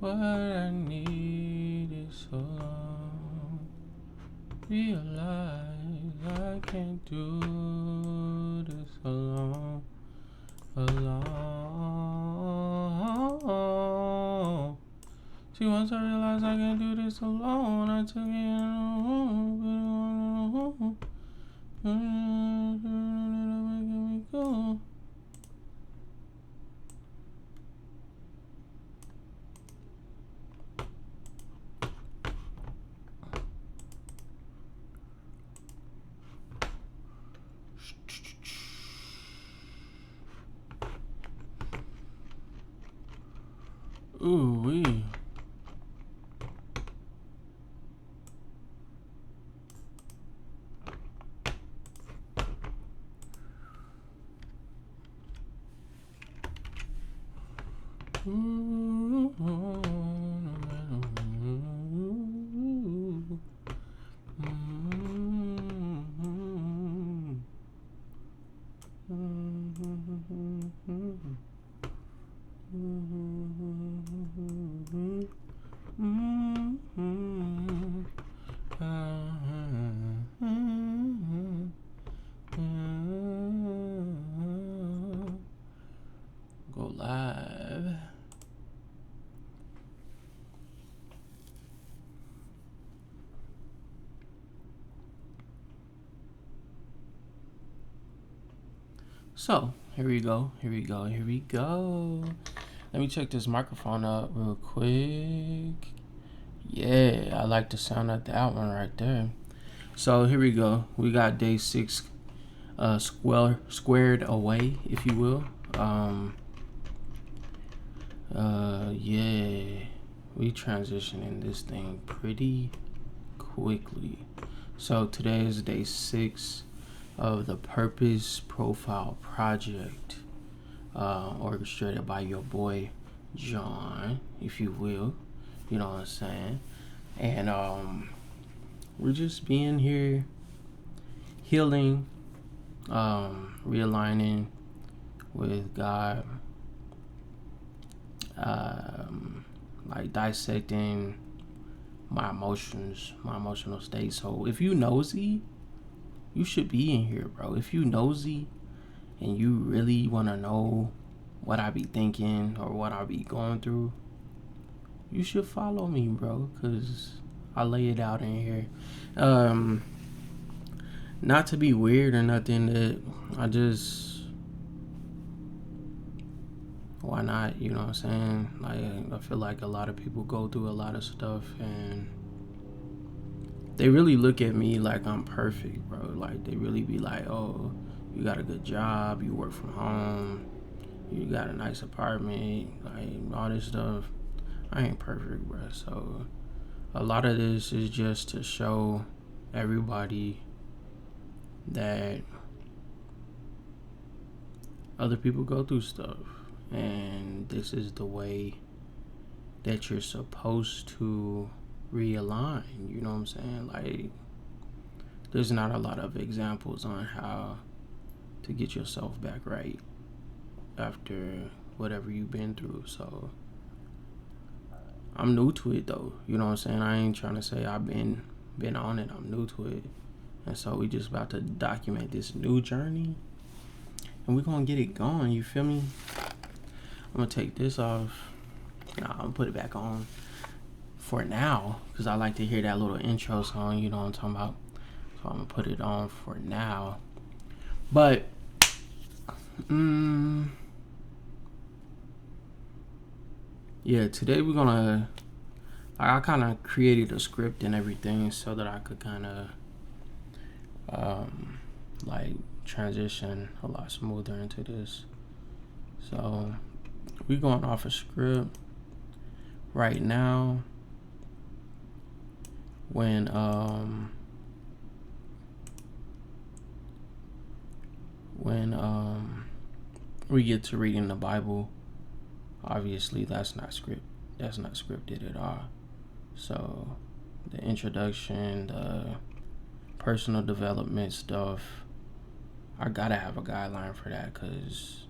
What I need is so long. Realize I can't do this alone. See, once I realized I can't do this alone, I took it alone. Making me go. Ooh wee. Go live. So, here we go. Let me check this microphone out real quick. Yeah, I like the sound of that one right there. So, here we go. We got day 6 squared away, if you will. Yeah, we transitioning this thing pretty quickly. So, today is day 6 of the Purpose Profile Project, orchestrated by your boy John, if you will. You know what I'm saying? And we're just being here, healing, realigning with God, like dissecting my emotions, my emotional state. So if you nosy, you should be in here, bro. If you nosy and you really want to know what I be thinking or what I be going through, you should follow me, bro, because I lay it out in here. Not to be weird or nothing, that I just, why not, you know what I'm saying? Like, I feel like a lot of people go through a lot of stuff and they really look at me like I'm perfect, bro. Like, they really be like, oh, you got a good job, you work from home, you got a nice apartment, like, all this stuff. I ain't perfect, bro. So, a lot of this is just to show everybody that other people go through stuff. And this is the way that you're supposed to realign, you know what I'm saying? Like, there's not a lot of examples on how to get yourself back right after whatever you've been through. So I'm new to it though, you know what I'm saying? I ain't trying to say I've been on it. I'm new to it. And so we just about to document this new journey and we're gonna get it going, you feel me? I'm gonna take this off. Nah, I'm gonna put it back on for now because I like to hear that little intro song, you know what I'm talking about. So I'm gonna put it on for now. But yeah, today we're gonna, I kind of created a script and everything so that I could kind of like transition a lot smoother into this. So we're going off a script right now. When we get to reading the Bible, obviously that's not scripted at all. So the introduction, the personal development stuff, I gotta have a guideline for that because,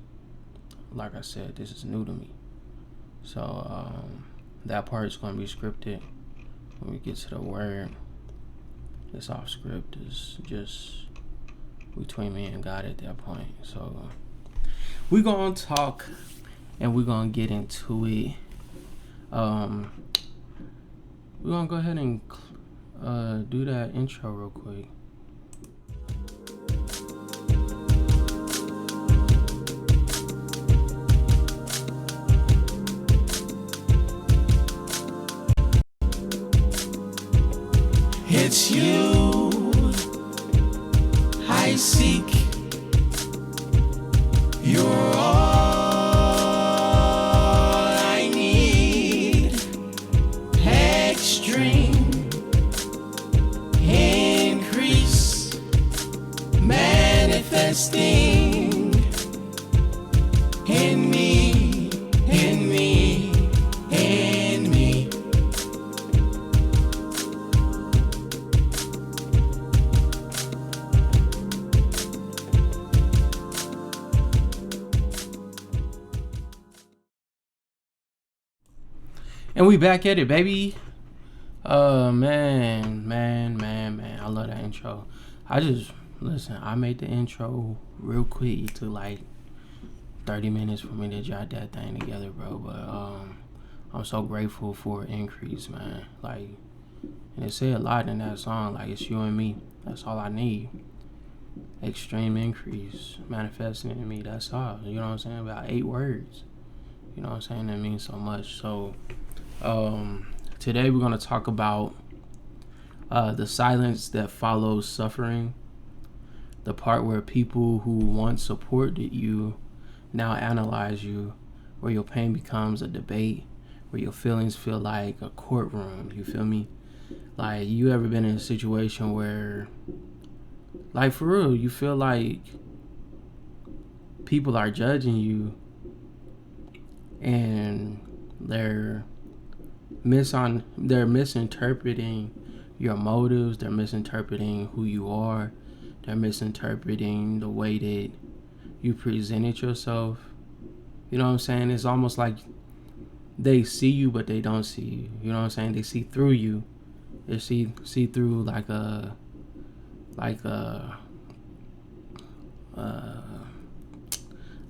like I said, this is new to me. So that part's going to be scripted. When we get to the word, it's off script. It's just between me and God at that point. So we're going to talk and we're going to get into it. We're going to go ahead and do that intro real quick. It's you I seek. You're all I need. Extreme increase, manifesting in me, in me, in me. And we back at it, baby. Man. I love that intro. I made the intro real quick. It took like 30 minutes for me to jot that thing together, bro. But I'm so grateful for increase, man. Like, and it said a lot in that song. Like, it's you and me. That's all I need. Extreme increase, manifesting in me. That's all. You know what I'm saying? About 8 words. You know what I'm saying? That means so much. So today we're going to talk about the silence that follows suffering, the part where people who once supported you now analyze you, where your pain becomes a debate, where your feelings feel like a courtroom. You feel me? Like, you ever been in a situation where, like, for real, you feel like people are judging you and they're misinterpreting your motives, they're misinterpreting who you are, they're misinterpreting the way that you presented yourself. You know what I'm saying? It's almost like they see you but they don't see you. You know what I'm saying? They see through you. They see through like a I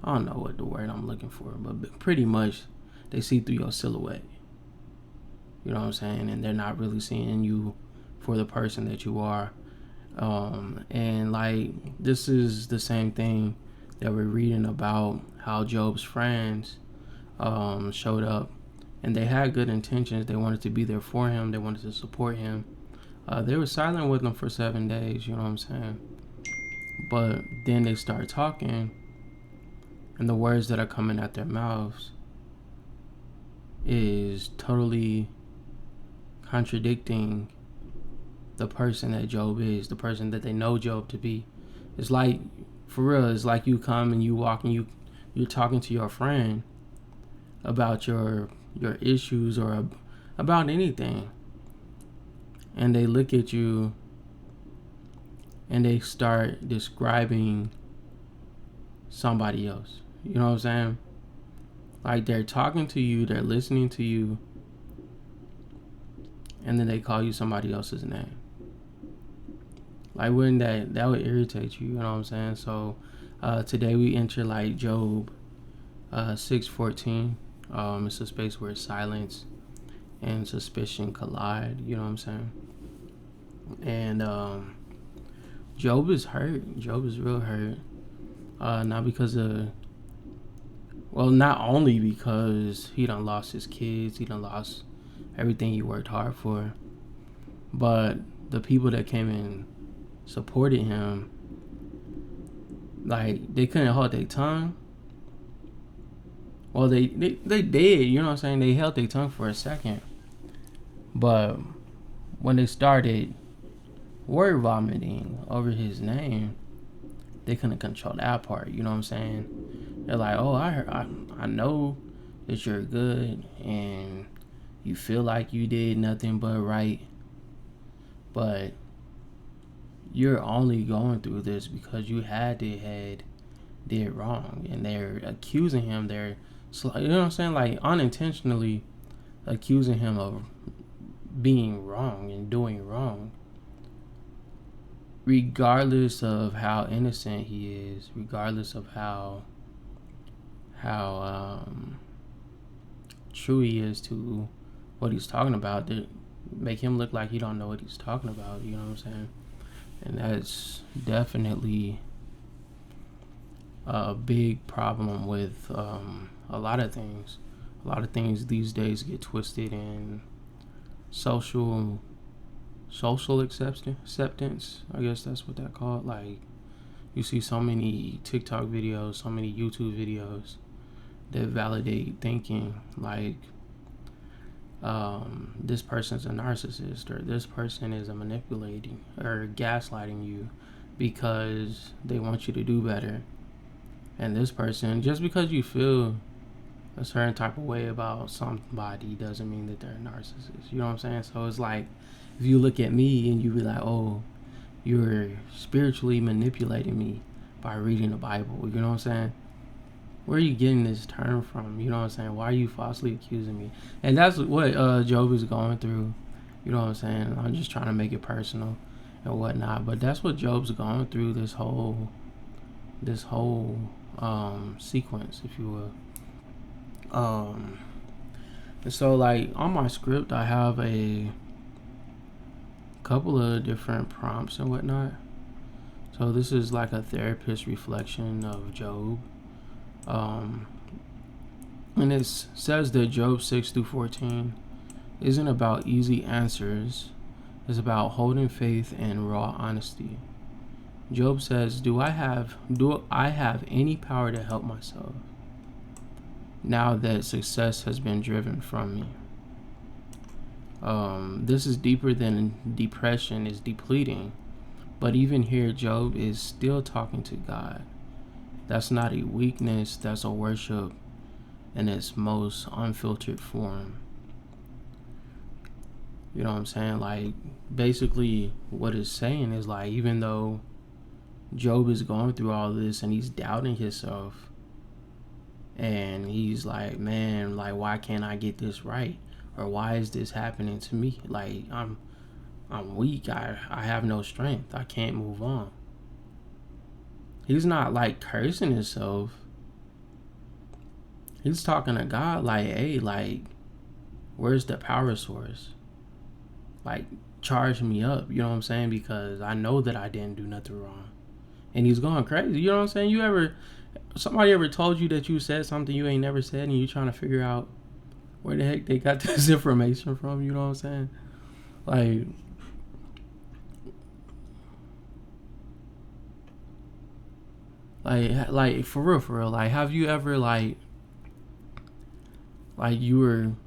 don't know what the word I'm looking for, but pretty much they see through your silhouette. You know what I'm saying? And they're not really seeing you for the person that you are. And like, this is the same thing that we're reading about, how Job's friends showed up and they had good intentions. They wanted to be there for him. They wanted to support him. They were silent with him for 7 days, you know what I'm saying? But then they start talking, and the words that are coming out their mouths is totally contradicting the person that Job is, the person that they know Job to be. It's like, for real, it's like you come and you walk and you're talking to your friend about your issues or about anything, and they look at you and they start describing somebody else. You know what I'm saying? Like, they're talking to you, they're listening to you, and then they call you somebody else's name. Like, wouldn't that would irritate you? You know what I'm saying? So today we enter like Job 6:14. It's a space where silence and suspicion collide. You know what I'm saying? And Job is hurt. Job is real hurt. Not only because he done lost his kids, he done lost everything he worked hard for, but the people that came and supported him, like, they couldn't hold their tongue. Well, they did, you know what I'm saying? They held their tongue for a second, but when they started word vomiting over his name, they couldn't control that part. You know what I'm saying? They're like, oh, I know that you're good and you feel like you did nothing but right, but you're only going through this because you did wrong. And they're accusing him. They're, you know what I'm saying, like, unintentionally accusing him of being wrong and doing wrong, regardless of how innocent he is, regardless of how true he is to what he's talking about, to make him look like he don't know what he's talking about. You know what I'm saying? And that's definitely a big problem with a lot of things. A lot of things these days get twisted in social acceptance. I guess that's what that called. Like, you see so many TikTok videos, so many YouTube videos that validate thinking like this person's a narcissist, or this person is a manipulating or gaslighting you because they want you to do better. And this person, just because you feel a certain type of way about somebody doesn't mean that they're a narcissist. You know what I'm saying? So it's like, if you look at me and you be like, oh, you're spiritually manipulating me by reading the Bible, you know what I'm saying? Where are you getting this term from? You know what I'm saying? Why are you falsely accusing me? And that's what Job is going through. You know what I'm saying? I'm just trying to make it personal and whatnot. But that's what Job's going through, this whole sequence, if you will. And so, like, on my script, I have a couple of different prompts and whatnot. So this is like a therapist reflection of Job. And it says that Job 6-14 isn't about easy answers. It's about holding faith and raw honesty. Job says, do I have any power to help myself now that success has been driven from me? This is deeper than depression is depleting. But even here, Job is still talking to God. That's not a weakness, that's a worship in its most unfiltered form. You know what I'm saying? Like, basically what it's saying is, like, even though Job is going through all this and he's doubting himself, and he's like, man, like, why can't I get this right? Or why is this happening to me? Like, I'm weak. I have no strength. I can't move on. He's not like cursing himself. He's talking to God like, hey, like, where's the power source? Like, charge me up, you know what I'm saying? Because I know that I didn't do nothing wrong. And he's going crazy, you know what I'm saying? Somebody ever told you that you said something you ain't never said, and you trying to figure out where the heck they got this information from, you know what I'm saying? Like for real, like, have you ever, like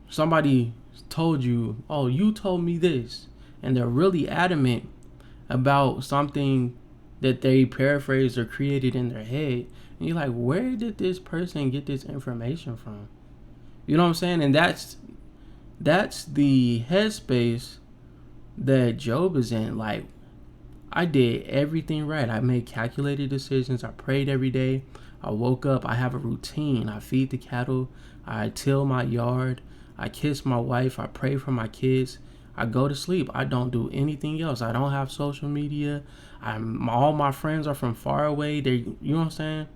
somebody told you, oh, you told me this, and they're really adamant about something that they paraphrased or created in their head, and you're like, where did this person get this information from? You know what I'm saying? And that's the headspace that Job is in. Like, I did everything right. I made calculated decisions. I prayed every day. I woke up. I have a routine. I feed the cattle. I till my yard. I kiss my wife. I pray for my kids. I go to sleep. I don't do anything else. I don't have social media. All my friends are from far away. You know what I'm saying?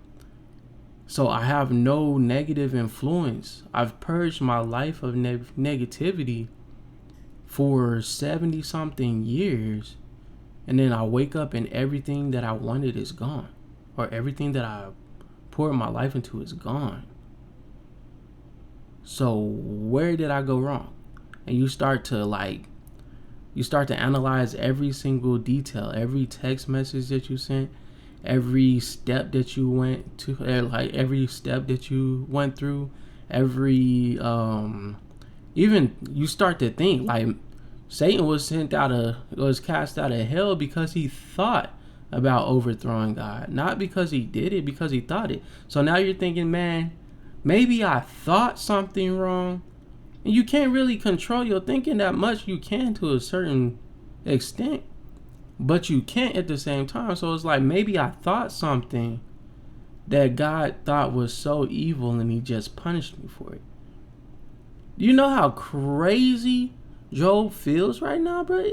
So I have no negative influence. I've purged my life of negativity for 70 something years. And then I wake up and everything that I wanted is gone. Or everything that I poured my life into is gone. So where did I go wrong? And you start to analyze every single detail, every text message that you sent, every step that you went to, like every step that you went through, every even you start to think like Satan was cast out of hell because he thought about overthrowing God, not because he did it, because he thought it. So now you're thinking, man, maybe I thought something wrong. And you can't really control your thinking that much. You can to a certain extent, but you can't at the same time. So it's like, maybe I thought something that God thought was so evil and he just punished me for it. You know how crazy Job feels right now, bro?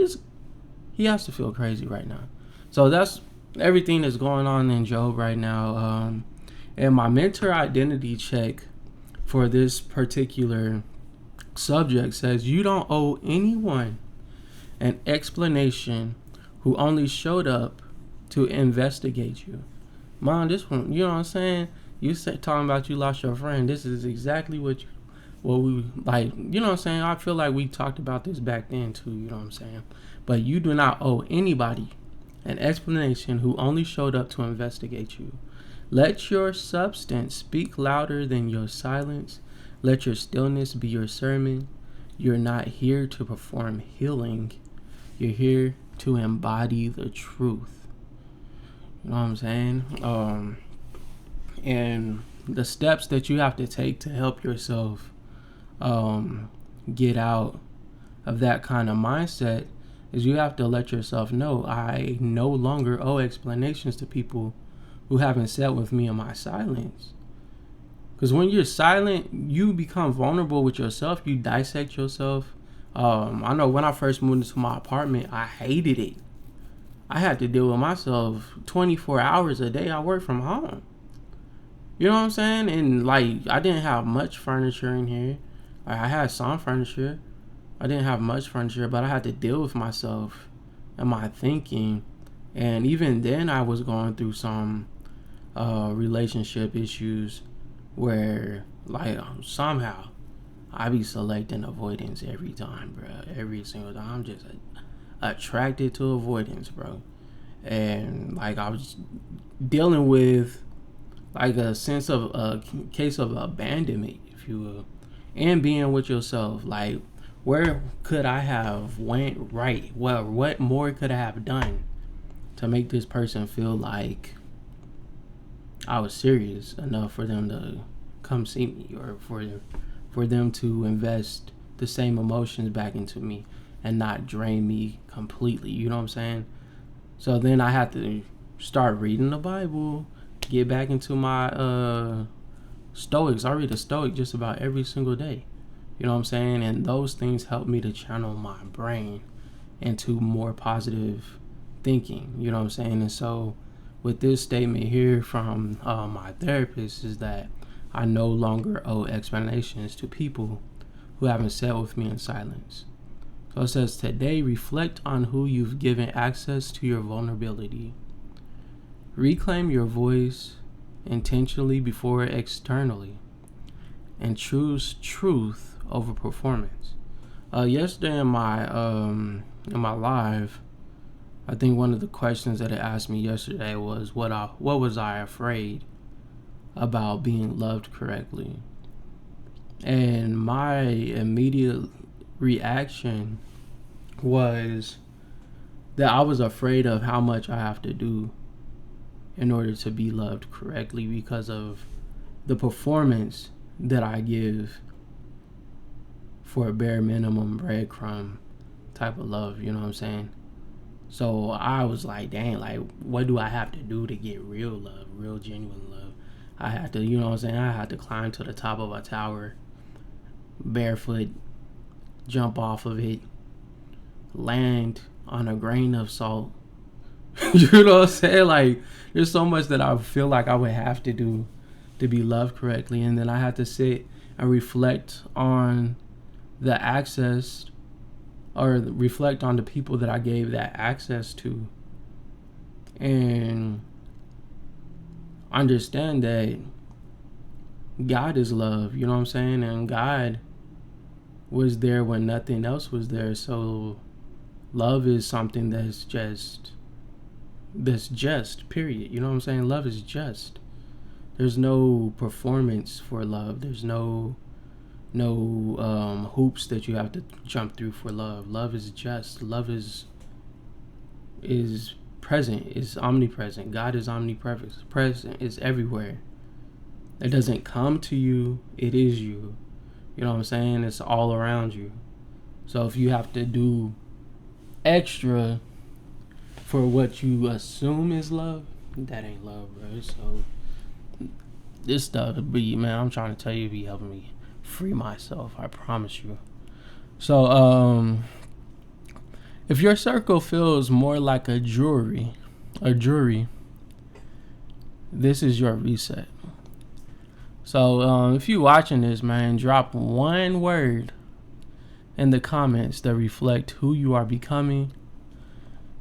He has to feel crazy right now. So that's everything that's going on in Job right now. And my mentor identity check for this particular subject says you don't owe anyone an explanation who only showed up to investigate you. Mom, this one, you know what I'm saying? You say talking about you lost your friend. This is exactly what we like. You know what I'm saying? I feel like we talked about this back then too. You know what I'm saying? But you do not owe anybody an explanation who only showed up to investigate you. Let your substance speak louder than your silence. Let your stillness be your sermon. You're not here to perform healing. You're here to embody the truth. You know what I'm saying? And the steps that you have to take to help yourself get out of that kind of mindset is you have to let yourself know I no longer owe explanations to people who haven't sat with me in my silence. Because when you're silent, you become vulnerable with yourself. You dissect yourself. I know when I first moved into my apartment, I hated it. I had to deal with myself 24 hours a day. I work from home. You know what I'm saying? And like, I didn't have much furniture in here. I had some furniture. I didn't have much furniture, but I had to deal with myself and my thinking. And even then, I was going through some relationship issues where, like, somehow I be selecting avoidance every time, bro. Every single time. I'm just attracted to avoidance, bro. And like, I was dealing with like a sense of a case of abandonment, if you will, and being with yourself. Like, where could I have went right? Well, what more could I have done to make this person feel like I was serious enough for them to come see me, or for them to invest the same emotions back into me and not drain me completely. You know what I'm saying? So then I had to start reading the Bible, get back into my Stoics. I read a Stoic just about every single day. You know what I'm saying? And those things help me to channel my brain into more positive thinking. You know what I'm saying? And so with this statement here from my therapist is that I no longer owe explanations to people who haven't sat with me in silence. So it says, today reflect on who you've given access to your vulnerability. Reclaim your voice intentionally before externally, and choose truth over performance. Yesterday in my live, I think one of the questions that it asked me yesterday was what was I afraid about being loved correctly? And my immediate reaction was that I was afraid of how much I have to do in order to be loved correctly because of the performance that I give for a bare minimum breadcrumb type of love. You know what I'm saying? So I was like, dang, like, what do I have to do to get real love, real genuine love? I had to, you know what I'm saying? I had to climb to the top of a tower, barefoot, jump off of it, land on a grain of salt. You know what I'm saying? Like, there's so much that I feel like I would have to do to be loved correctly. And then I had to sit and reflect on the access, or reflect on the people that I gave that access to, and understand that God is love. You know what I'm saying? And God was there when nothing else was there. So love is something that's just period. You know what I'm saying? Love is just. There's no performance for love. There's no hoops that you have to jump through for love. Love is just. Love is present. Is omnipresent. God is omnipresent. Present. Is everywhere. It doesn't come to you. It is you. You know what I'm saying? It's all around you. So if you have to do extra for what you assume is love, that ain't love, bro. So this stuff be, man, I'm trying to tell you, be helping me free myself. I promise you. So, if your circle feels more like a jury, this is your reset. So, if you watching this, man, drop one word in the comments that reflect who you are becoming,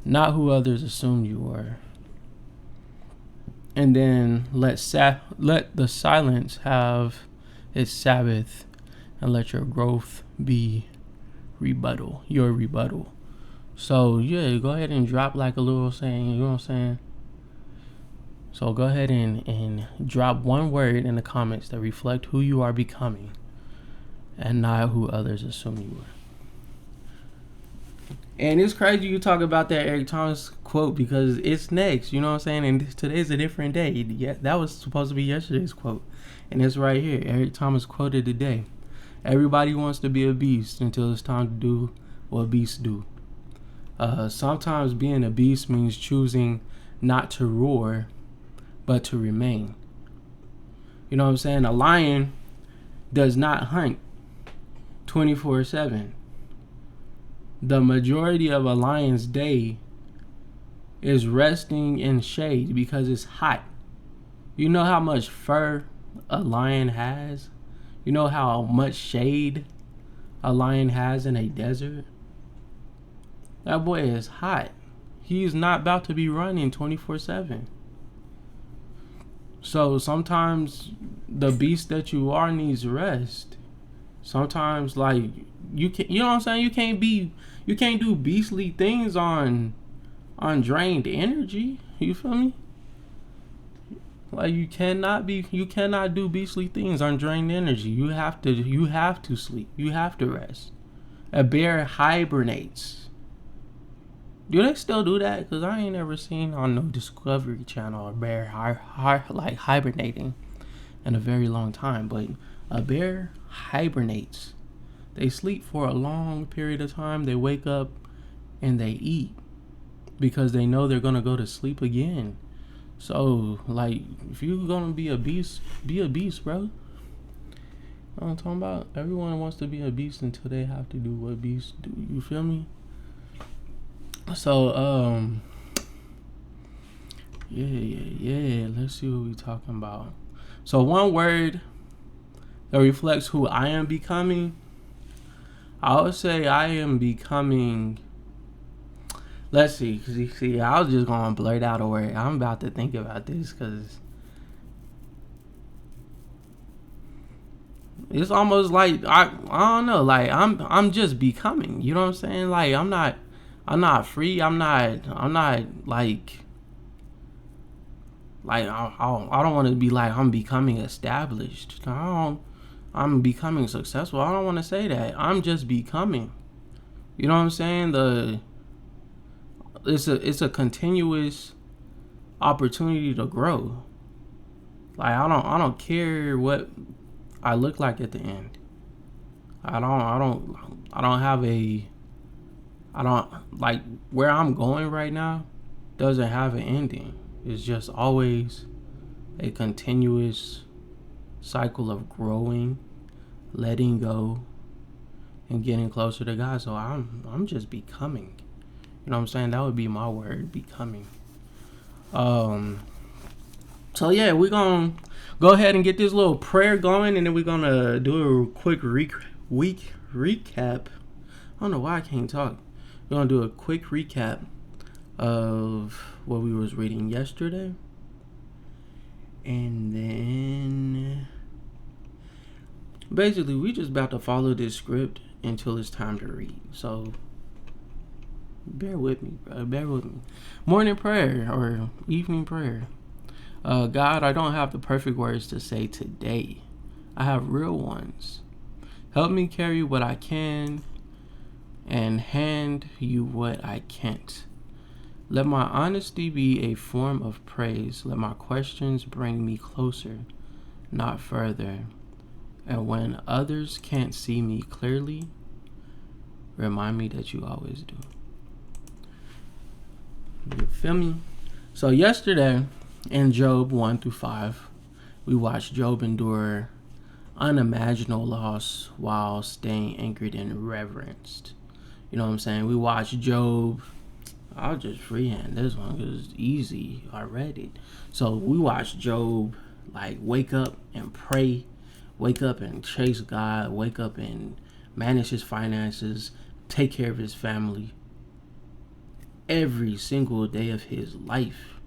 not who others assume you are. And then let the silence have its Sabbath, and let your growth be your rebuttal. So yeah, go ahead and drop like a little saying, you know what I'm saying? So go ahead and drop one word in the comments that reflect who you are becoming, and not who others assume you are. And it's crazy you talk about that Eric Thomas quote, because it's next, you know what I'm saying? And today's a different day. Yeah, that was supposed to be yesterday's quote. And it's right here. Eric Thomas quoted today. Everybody wants to be a beast until it's time to do what beasts do. Sometimes being a beast means choosing not to roar, but to remain. You know what I'm saying? A lion does not hunt 24/7. The majority of a lion's day is resting in shade because it's hot. You know how much fur a lion has? You know how much shade a lion has in a desert? That boy is hot. He's not about to be running 24/7. So sometimes the beast that you are needs rest. Sometimes, like, you know what I'm saying? You can't do beastly things on drained energy. You feel me? Like, you cannot do beastly things on drained energy. You have to sleep. You have to rest. A bear hibernates. Do they still do that? Because I ain't ever seen on no Discovery Channel a bear like hibernating in a very long time. But a bear hibernates. They sleep for a long period of time. They wake up and they eat because they know they're going to go to sleep again. So, like, if you're going to be a beast, bro. You know what I'm talking about? Everyone wants to be a beast until they have to do what beasts do. You feel me? So, yeah. Let's see what we talking about. So, one word that reflects who I am becoming. I would say I am becoming. Let's see, cause you see, I was just gonna blurt out a word. I'm about to think about this, cause it's almost like I don't know, like I'm just becoming. You know what I'm saying? Like I'm not free. I'm not like I don't want to be like I'm becoming established. I'm becoming successful. I don't want to say that. I'm just becoming. You know what I'm saying? It's a continuous opportunity to grow. Like I don't care what I look like at the end. I don't like where I'm going right now doesn't have an ending. It's just always a continuous cycle of growing, letting go, and getting closer to God. So I'm just becoming. You know what I'm saying? That would be my word, becoming. So yeah, we're gonna go ahead and get this little prayer going, and then we're gonna do a quick week recap. I don't know why I can't talk. We're gonna do a quick recap of what we was reading yesterday, and then basically we just about to follow this script until it's time to read. So bear with me, bro. Bear with me. Morning prayer or evening prayer. God, I don't have the perfect words to say today. I have real ones. Help me carry what I can and hand you what I can't. Let my honesty be a form of praise. Let my questions bring me closer, not further. And when others can't see me clearly, remind me that you always do. You feel me? So yesterday in Job 1-5, we watched Job endure unimaginable loss while staying anchored and reverenced. You know what I'm saying? We watched Job. I'll just freehand this one because it's easy. I read it. So we watched Job like wake up and pray, wake up and chase God, wake up and manage his finances, take care of his family every single day of his life.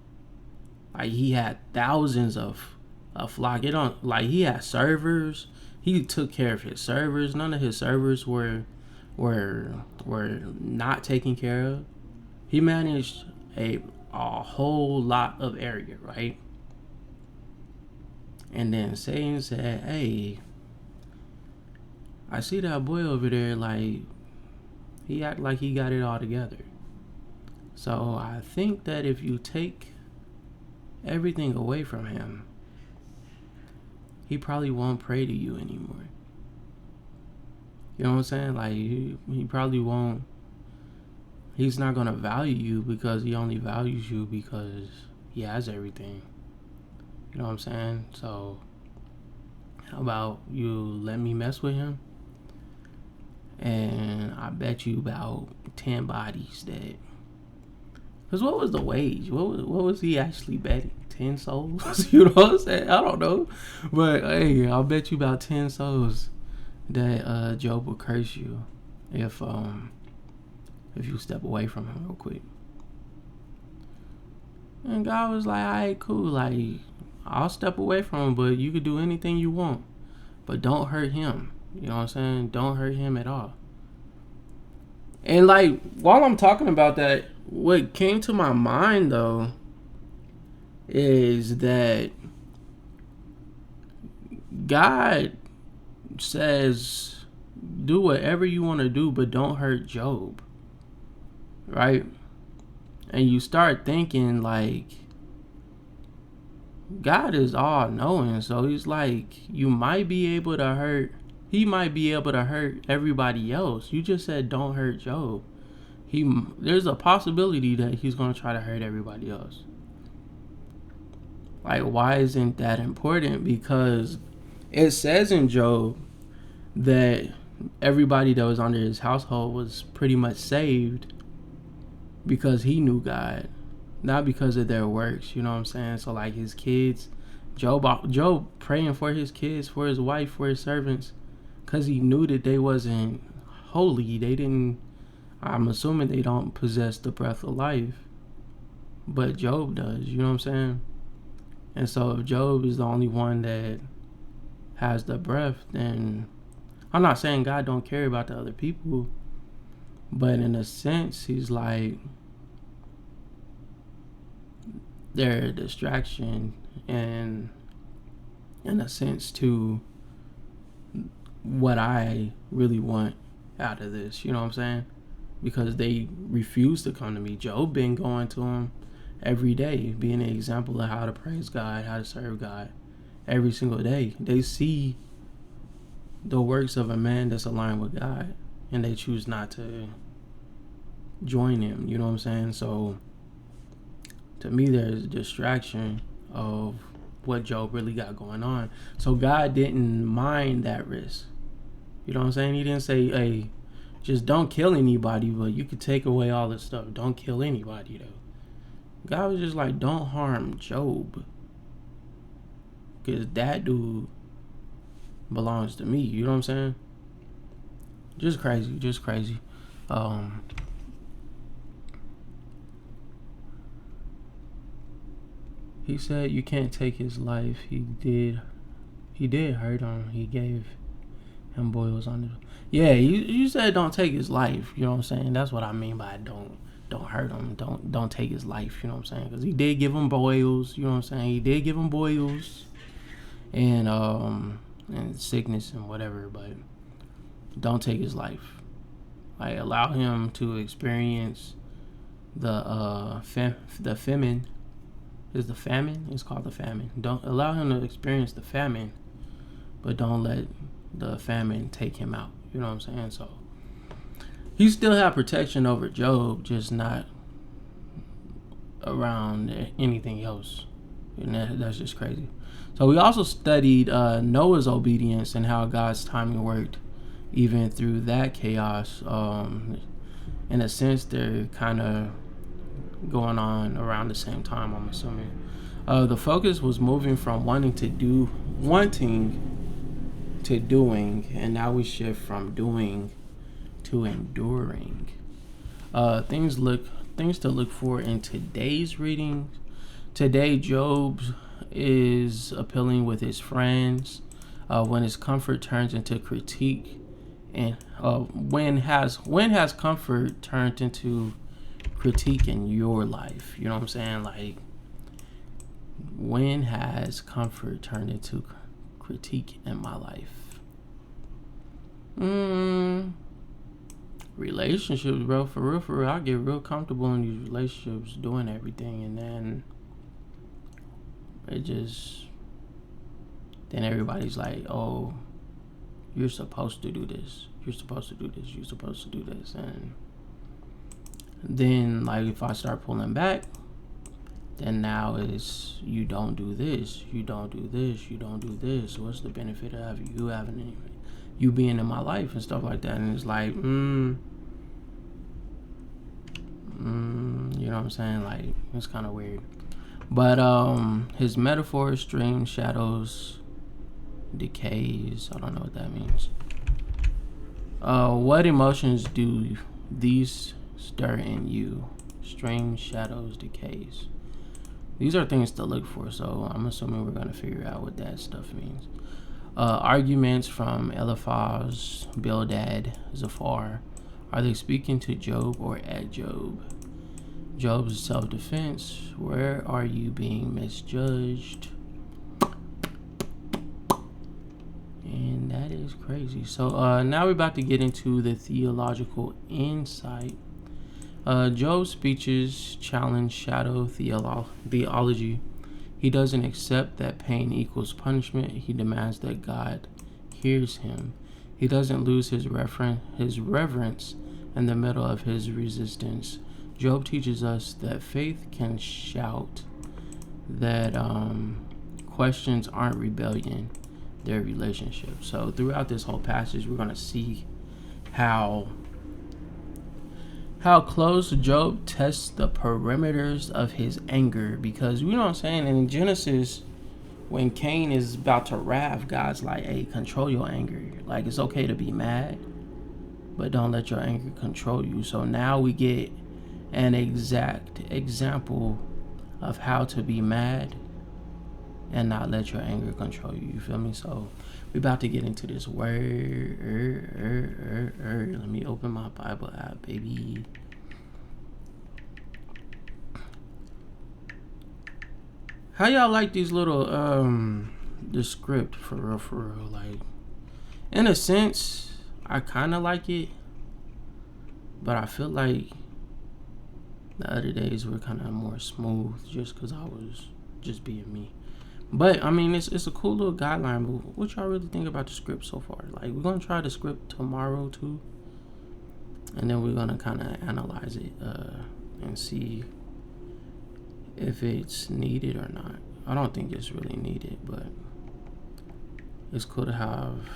Like he had thousands of flock. It don't like he had servers. He took care of his servers. None of his servers were not taken care of. He managed a whole lot of area, right? And then Satan said, "Hey, I see that boy over there. Like he act like he got it all together. So I think that if you take everything away from him, he probably won't pray to you anymore. You know what I'm saying? Like he probably won't. He's not gonna value you because he only values you because he has everything. You know what I'm saying? So how about you let me mess with him? And I bet you about 10 bodies that. Because what was the wage? What was he actually betting? 10 souls? You know what I'm saying? I don't know. But hey, I'll bet you about 10 souls that Job will curse you if you step away from him real quick. And God was like, alright, cool. Like, I'll step away from him, but you could do anything you want. But don't hurt him. You know what I'm saying? Don't hurt him at all. And like, while I'm talking about that, what came to my mind though is that God says do whatever you want to do, but don't hurt Job, right? And you start thinking like God is all knowing, so he's like, you might be able to hurt, he might be able to hurt everybody else. You just said don't hurt Job. There's a possibility that he's going to try to hurt everybody else. Like, why isn't that important? Because it says in Job that everybody that was under his household was pretty much saved because he knew God, not because of their works. You know what I'm saying? So like his kids, Job praying for his kids, for his wife, for his servants, because he knew that they wasn't holy. They didn't, I'm assuming they don't possess the breath of life, but Job does. You know what I'm saying? And so if Job is the only one that has the breath, then I'm not saying God don't care about the other people, but in a sense, he's like, they're a distraction, and in a sense to what I really want out of this. You know what I'm saying? Because they refuse to come to me. Job been going to him every day, being an example of how to praise God, how to serve God every single day. They see the works of a man that's aligned with God, and they choose not to join him. You know what I'm saying? So to me, there's a distraction of what Job really got going on. So God didn't mind that risk. You know what I'm saying? He didn't say, hey, just don't kill anybody, but you could take away all this stuff. Don't kill anybody, though. God was just like, don't harm Job, because that dude belongs to me. You know what I'm saying? Just crazy. He said you can't take his life. He did hurt him. He gave him boils on it. Yeah, you said don't take his life. You know what I'm saying? That's what I mean by don't hurt him. Don't take his life. You know what I'm saying? Because he did give him boils. You know what I'm saying? He did give him boils and sickness and whatever. But don't take his life. Like, allow him to experience the famine. Is the famine? It's called the famine. Don't allow him to experience the famine, but don't let the famine take him out. You know what I'm saying? So he still had protection over Job, just not around anything else. And that's just crazy. So we also studied Noah's obedience and how God's timing worked, even through that chaos. In a sense, they're kind of going on around the same time, I'm assuming. The focus was moving from wanting to doing, and now we shift from doing to enduring. Things to look for in today's reading. Today, Job is appealing with his friends when his comfort turns into critique, and when has comfort turned into critique in your life? You know what I'm saying? Like, when has comfort turned into critique in my life? Relationships, bro. For real, I get real comfortable in these relationships, doing everything, and then then everybody's like, oh, you're supposed to do this, you're supposed to do this, you're supposed to do this. And then, like, if I start pulling back, then now it's, you don't do this, you don't do this, you don't do this. What's the benefit of you being in my life and stuff like that? And it's like, you know what I'm saying? Like, it's kind of weird. But his metaphor, streams, shadows, decays. I don't know what that means. What emotions do these stir in you? Streams, shadows, decays. These are things to look for, so I'm assuming we're going to figure out what that stuff means. Arguments from Eliphaz, Bildad, Zophar. Are they speaking to Job or at Job? Job's self-defense. Where are you being misjudged? And that is crazy. So now we're about to get into the theological insight. Job's speeches challenge shadow theology. He doesn't accept that pain equals punishment. He demands that God hears him. He doesn't lose his reverence in the middle of his resistance. Job teaches us that faith can shout, that questions aren't rebellion, they're relationships. So throughout this whole passage, we're going to see how close Job tests the perimeters of his anger. Because, you know what I'm saying, in Genesis, when Cain is about to wrath, God's like, hey, control your anger. Like, it's okay to be mad, but don't let your anger control you. So now we get an exact example of how to be mad and not let your anger control you. You feel me? So we're about to get into this word. Let me open my Bible app, baby. How y'all like these little the script for real? Like, in a sense, I kind of like it, but I feel like the other days were kind of more smooth just because I was just being me. But I mean, it's a cool little guideline. But what y'all really think about the script so far? Like, we're gonna try the script tomorrow too, and then we're gonna kind of analyze it and see if it's needed or not. I don't think it's really needed, but it's cool to have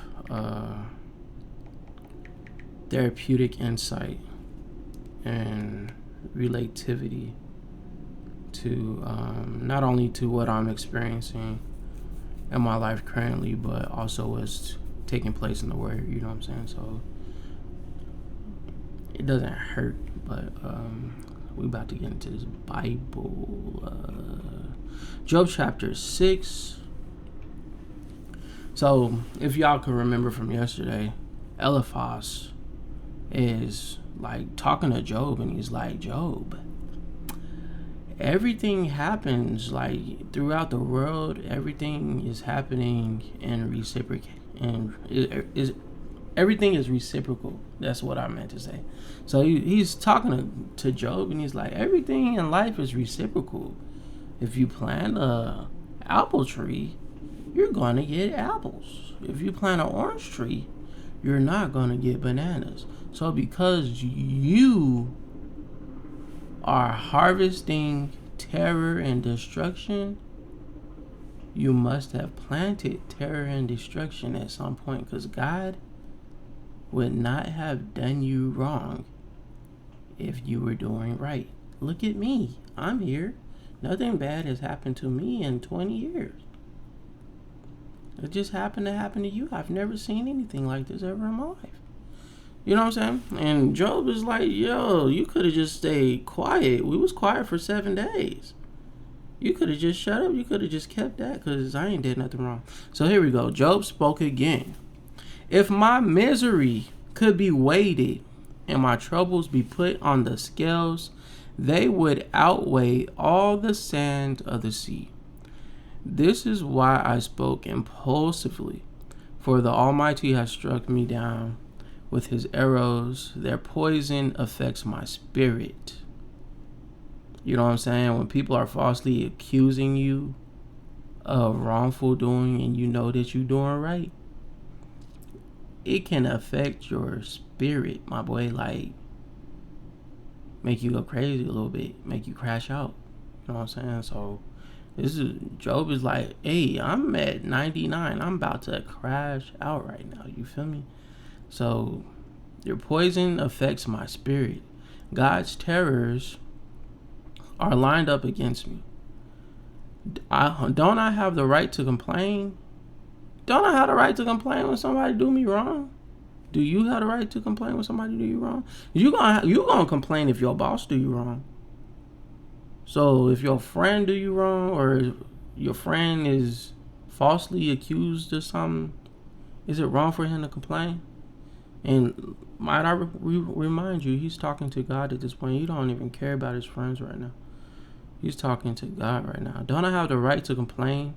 therapeutic insight and relativity to not only to what I'm experiencing in my life currently, but also what's taking place in the Word. You know what I'm saying? So it doesn't hurt, but we about to get into this Bible. Job chapter 6. So if y'all can remember from yesterday, Eliphaz is like talking to Job, and he's like, Job, everything happens like throughout the world. Everything is happening in everything is reciprocal. That's what I meant to say. So he's talking to Job, and he's like, everything in life is reciprocal. If you plant a apple tree, you're going to get apples. If you plant an orange tree, you're not going to get bananas. So because you are harvesting terror and destruction, you must have planted terror and destruction at some point, because God would not have done you wrong if you were doing right. Look at me. I'm here. Nothing bad has happened to me in 20 years. It just happened to happen to you. I've never seen anything like this ever in my life. You know what I'm saying? And Job is like, yo, you could have just stayed quiet. We was quiet for 7 days. You could have just shut up. You could have just kept that, because I ain't did nothing wrong. So here we go. Job spoke again. If my misery could be weighted and my troubles be put on the scales, they would outweigh all the sand of the sea. This is why I spoke impulsively, for the Almighty has struck me down with his arrows. Their poison affects my spirit. You know what I'm saying? When people are falsely accusing you of wrongful doing and you know that you're doing right, it can affect your spirit, my boy. Like, make you go crazy a little bit, make you crash out. You know what I'm saying? So this is, Job is like, hey, I'm at 99. I'm about to crash out right now. You feel me? So your poison affects my spirit. God's terrors are lined up against me. Don't I have the right to complain? Don't I have the right to complain when somebody do me wrong? Do you have the right to complain when somebody do you wrong? You gonna complain if your boss do you wrong. So if your friend do you wrong, or your friend is falsely accused of something, is it wrong for him to complain? And might I remind you, he's talking to God at this point. He don't even care about his friends right now. He's talking to God right now. Don't I have the right to complain?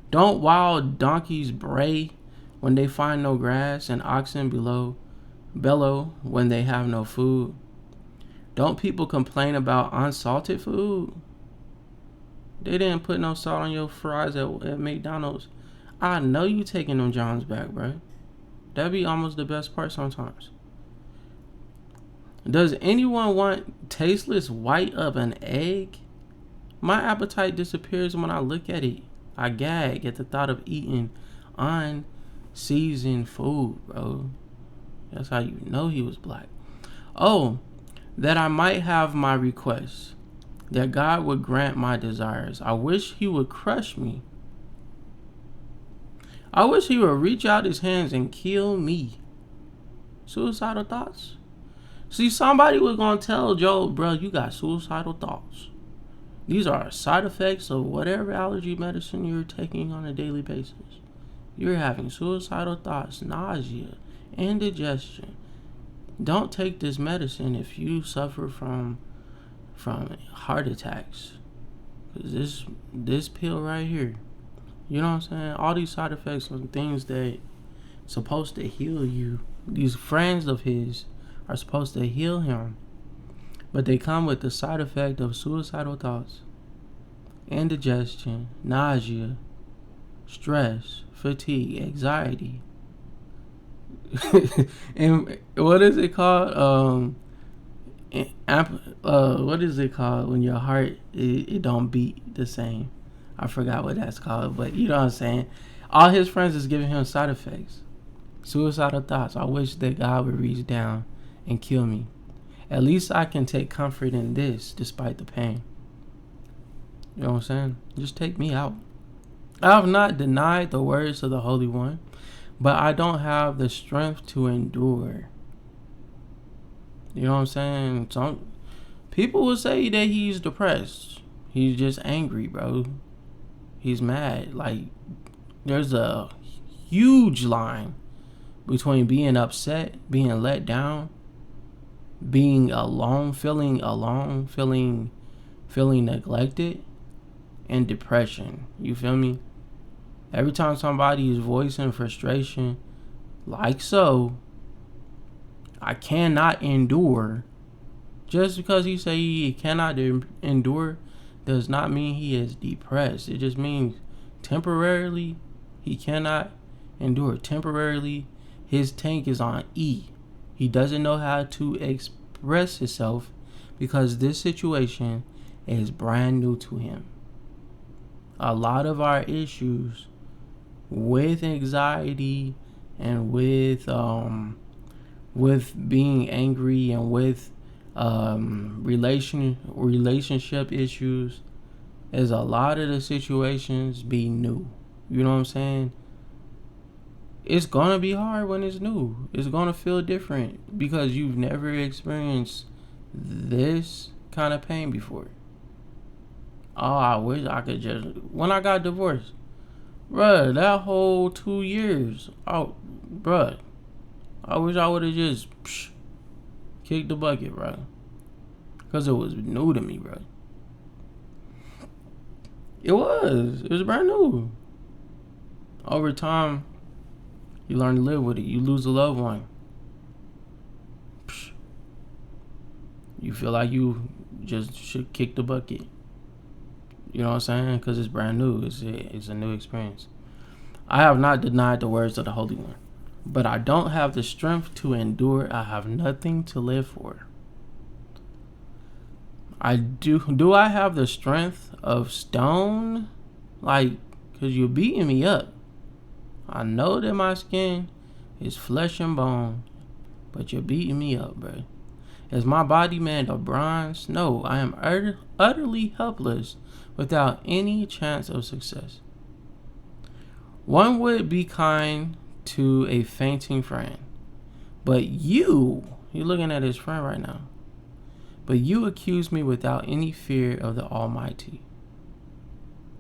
Don't wild donkeys bray when they find no grass, and oxen bellow when they have no food? Don't people complain about unsalted food? They didn't put no salt on your fries at McDonald's. I know you taking them Johns back, bro. That'd be almost the best part sometimes. Does anyone want tasteless white of an egg? My appetite disappears when I look at it. I gag at the thought of eating unseasoned food, bro. That's how you know he was black. Oh, that I might have my requests, that God would grant my desires. I wish he would crush me. I wish he would reach out his hands and kill me. Suicidal thoughts? See, somebody was going to tell Job, bro, you got suicidal thoughts. These are side effects of whatever allergy medicine you're taking on a daily basis. You're having suicidal thoughts, nausea, indigestion. Don't take this medicine if you suffer from heart attacks. Because this pill right here, you know what I'm saying? All these side effects are things that supposed to heal you. These friends of his are supposed to heal him, but they come with the side effect of suicidal thoughts, indigestion, nausea, stress, fatigue, anxiety. And what is it called? What is it called when your heart it don't beat the same? I forgot what that's called, but you know what I'm saying. All his friends is giving him side effects, suicidal thoughts. I wish that God would reach down and kill me. At least I can take comfort in this despite the pain. You know what I'm saying? Just take me out. I have not denied the words of the Holy One, but I don't have the strength to endure. You know what I'm saying? Some people will say that he's depressed. He's just angry, bro. He's mad. Like, there's a huge line between being upset, being let down, being alone, feeling neglected, and depression. You feel me? Every time somebody is voicing frustration, like so, I cannot endure. Just because he say he cannot endure does not mean he is depressed. It just means temporarily he cannot endure. Temporarily his tank is on E. He doesn't know how to express himself because this situation is brand new to him. A lot of our issues with anxiety and with being angry and with relationship issues is a lot of the situations be new. You know what I'm saying? It's gonna be hard when it's new. It's gonna feel different because you've never experienced this kind of pain before. Oh, I wish I could just. When I got divorced, bruh, that whole 2 years, oh, bruh, I wish I would have just kicked the bucket, bruh. Because it was new to me, bruh. It was brand new. Over time, you learn to live with it. You lose a loved one. You feel like you just should kick the bucket. You know what I'm saying? Because it's brand new. It's a new experience. I have not denied the words of the Holy One, but I don't have the strength to endure. I have nothing to live for. Do I have the strength of stone? Like, because you're beating me up. I know that my skin is flesh and bone, but you're beating me up, bro. Is my body made of bronze? No, I am utterly helpless without any chance of success. One would be kind to a fainting friend, but you're looking at his friend right now, but you accuse me without any fear of the Almighty.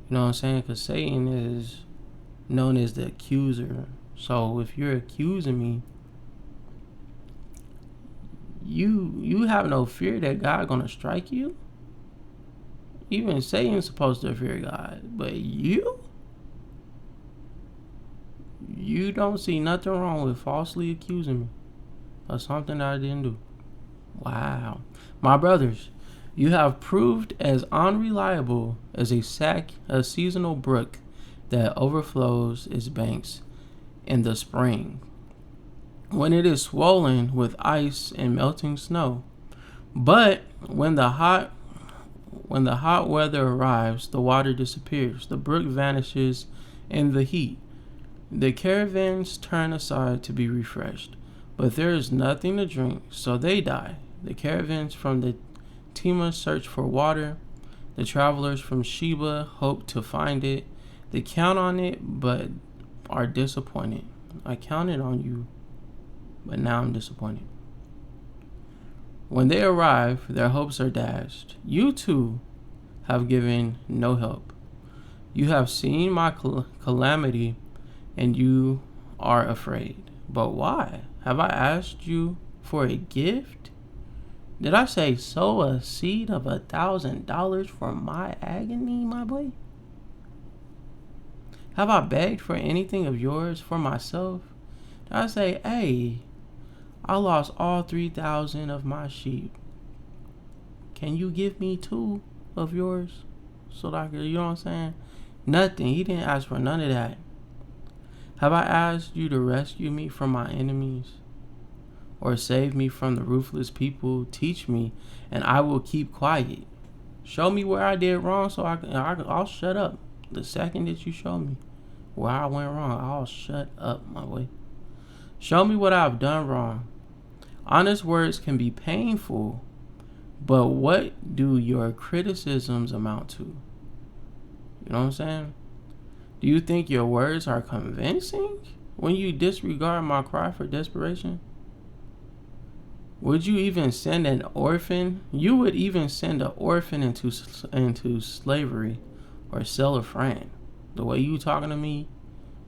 You know what I'm saying? Because Satan is known as the accuser. So if you're accusing me, you have no fear that God gonna strike you. Even Satan's supposed to fear God, but you don't see nothing wrong with falsely accusing me of something that I didn't do. Wow. My brothers, you have proved as unreliable as a seasonal brook that overflows its banks in the spring when it is swollen with ice and melting snow. But when the hot weather arrives, the water disappears, the brook vanishes in the heat. The caravans turn aside to be refreshed, but there is nothing to drink, so they die. The caravans from the Tema search for water. The travelers from Sheba hope to find it. They count on it, but are disappointed. I counted on you, but now I'm disappointed. When they arrive, their hopes are dashed. You too have given no help. You have seen my calamity, and you are afraid. But why? Have I asked you for a gift? Did I say sow a seed of $1,000 for my agony, my boy? Have I begged for anything of yours for myself? Did I say, hey, I lost all 3,000 of my sheep. Can you give me 2 of yours? So that I could, you know what I'm saying? Nothing. He didn't ask for none of that. Have I asked you to rescue me from my enemies? Or save me from the ruthless people? Teach me, and I will keep quiet. Show me where I did wrong so I'll shut up. The second that you show me where I went wrong, I'll shut up, my boy. Show me what I've done wrong. Honest words can be painful, but what do your criticisms amount to? You know what I'm saying? Do you think your words are convincing when you disregard my cry for desperation? Would you even send an orphan? You would even send an orphan into slavery or sell a friend. The way you talking to me,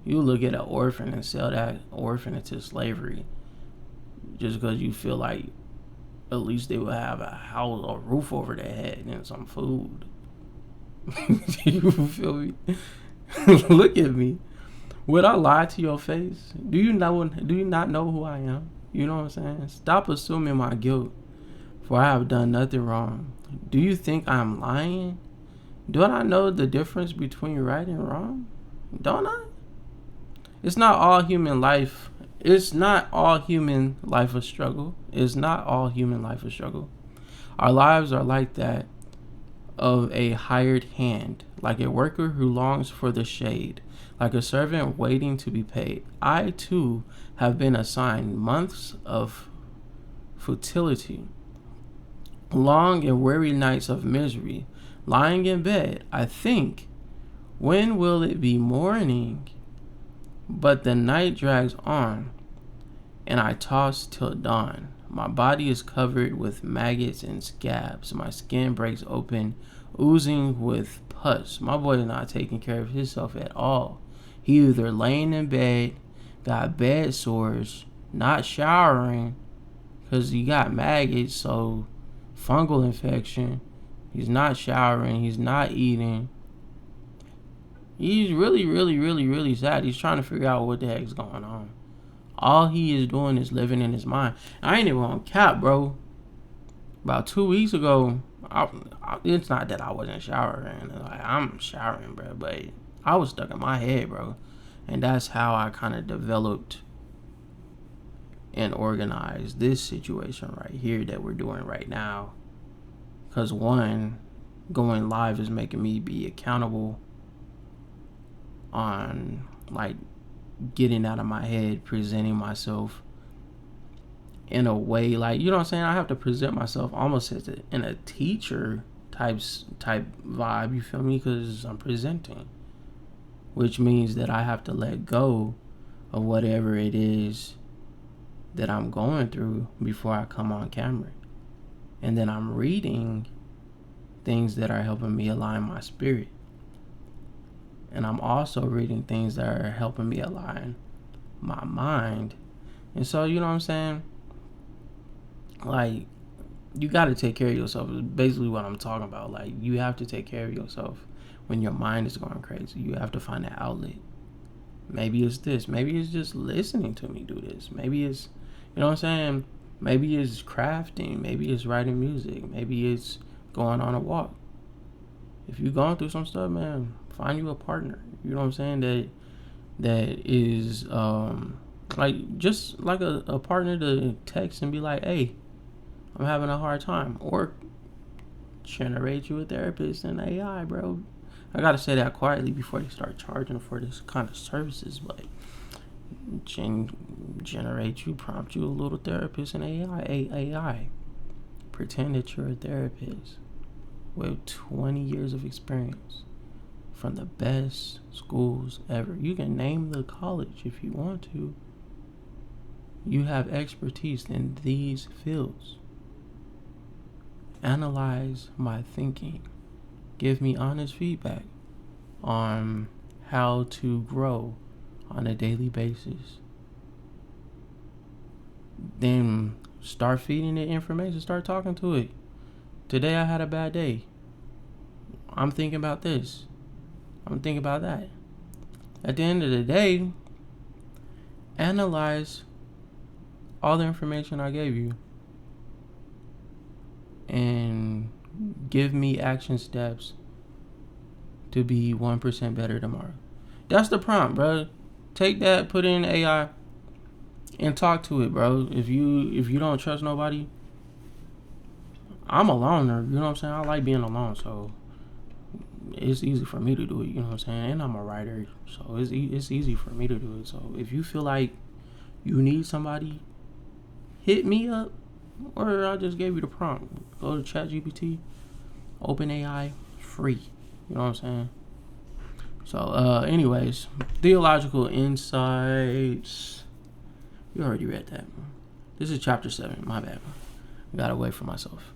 you look at an orphan and sell that orphan into slavery just because you feel like at least they would have a house, a roof over their head and some food. You feel me? Look at me. Would I lie to your face? Do you not know who I am? You know what I'm saying? Stop assuming my guilt, for I have done nothing wrong. Do you think I'm lying? Don't I know the difference between right and wrong? Don't I? It's not all human life a struggle. It's not all human life a struggle. Our lives are like that of a hired hand, like a worker who longs for the shade, like a servant waiting to be paid. I too have been assigned months of futility, long and weary nights of misery. Lying in bed, I think, when will it be morning? But the night drags on, and I toss till dawn. My body is covered with maggots and scabs. My skin breaks open, oozing with pus. My boy is not taking care of himself at all. He either laying in bed, got bed sores, not showering, because he got maggots, so fungal infection. He's not showering. He's not eating. He's really, really, really, really sad. He's trying to figure out what the heck's going on. All he is doing is living in his mind. I ain't even on cap, bro. About 2 weeks ago, it's not that I wasn't showering. Like, I'm showering, bro, but I was stuck in my head, bro. And that's how I kind of developed and organized this situation right here that we're doing right now. Because one, going live is making me be accountable on, like, getting out of my head, presenting myself in a way, like, you know what I'm saying? I have to present myself almost as in a teacher type vibe, you feel me? Because I'm presenting, which means that I have to let go of whatever it is that I'm going through before I come on camera. And then I'm reading things that are helping me align my spirit. And I'm also reading things that are helping me align my mind. And so, you know what I'm saying? Like, you got to take care of yourself is basically what I'm talking about. Like, you have to take care of yourself when your mind is going crazy. You have to find an outlet. Maybe it's this. Maybe it's just listening to me do this. Maybe it's, you know what I'm saying? Maybe it's crafting. Maybe it's writing music. Maybe it's going on a walk. If you're going through some stuff, man, find you a partner. You know what I'm saying? That is like, just like a partner to text and be like, hey, I'm having a hard time. Or generate you a therapist and AI, bro. I gotta say that quietly before they start charging for this kind of services, but generate you, prompt you a little therapist and AI. Pretend that you're a therapist with 20 years of experience from the best schools ever. You can name the college if you want to. You have expertise in these fields. Analyze my thinking. Give me honest feedback on how to grow on a daily basis. Then start feeding it information. Start talking to it. Today I had a bad day. I'm thinking about this. I'm thinking about that. At the end of the day, analyze all the information I gave you and give me action steps to be 1% better tomorrow. That's the prompt, bro. Take that, put it in AI, and talk to it, bro. If you don't trust nobody, I'm a loner. You know what I'm saying? I like being alone, so it's easy for me to do it. You know what I'm saying? And I'm a writer, so it's easy for me to do it. So if you feel like you need somebody, hit me up, or I just gave you the prompt. Go to ChatGPT, OpenAI, free. You know what I'm saying? So, anyways, theological insights. You already read that. This is chapter 7. My bad. I got away from myself.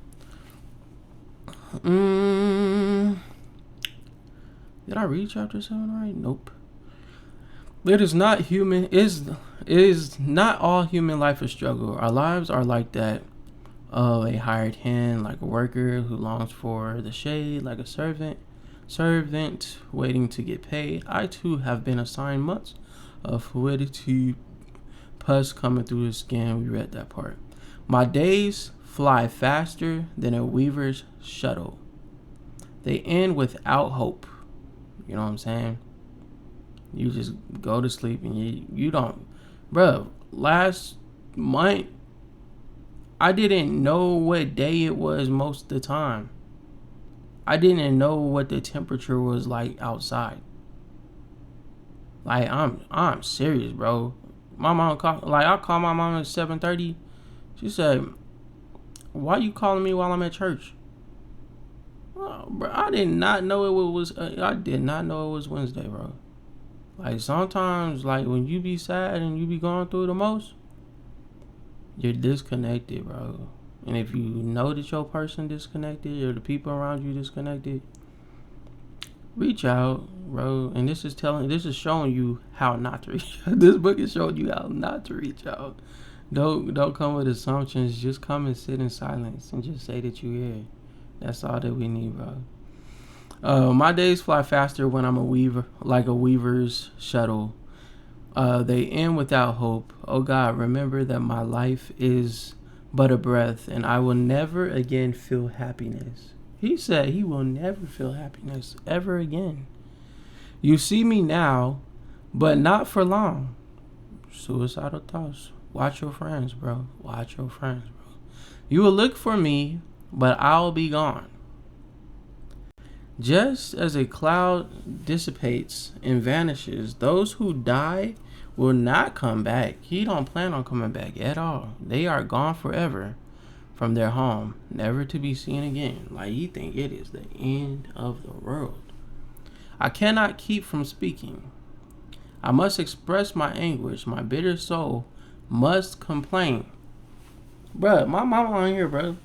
Did I read chapter 7 already? Nope. It is not human. Is not all human life a struggle. Our lives are like that of a hired hand, like a worker who longs for the shade, like a servant waiting to get paid. I too have been assigned months of fluidity, pus coming through the skin. We read that part. My days fly faster than a weaver's shuttle. They end without hope. You know what I'm saying? You just go to sleep and you don't. Bro, last month, I didn't know what day it was most of the time. I didn't know what the temperature was like outside. Like I'm serious, bro. My mom called. Like I called my mom at 7:30. She said, "Why you calling me while I'm at church?" Oh, bro, I did not know it was. I did not know it was Wednesday, bro. Like sometimes, like when you be sad and you be going through the most, you're disconnected, bro. And if you know that your person disconnected or the people around you disconnected, reach out, bro. And this is showing you how not to reach out. This book is showing you how not to reach out. Don't come with assumptions. Just come and sit in silence and just say that you're here. That's all that we need, bro. My days fly faster when I'm a weaver, like a weaver's shuttle. They end without hope. Oh God, remember that my life is but a breath, and I will never again feel happiness. He said he will never feel happiness ever again. You see me now, but not for long. Suicidal thoughts. Watch your friends, bro. Watch your friends, bro. You will look for me, but I'll be gone. Just as a cloud dissipates and vanishes, those who die will not come back. He don't plan on coming back at all. They are gone forever from their home, never to be seen again. Like he think it is the end of the world. I cannot keep from speaking. I must express my anguish. My bitter soul must complain. Bruh, my mama on here, bruh.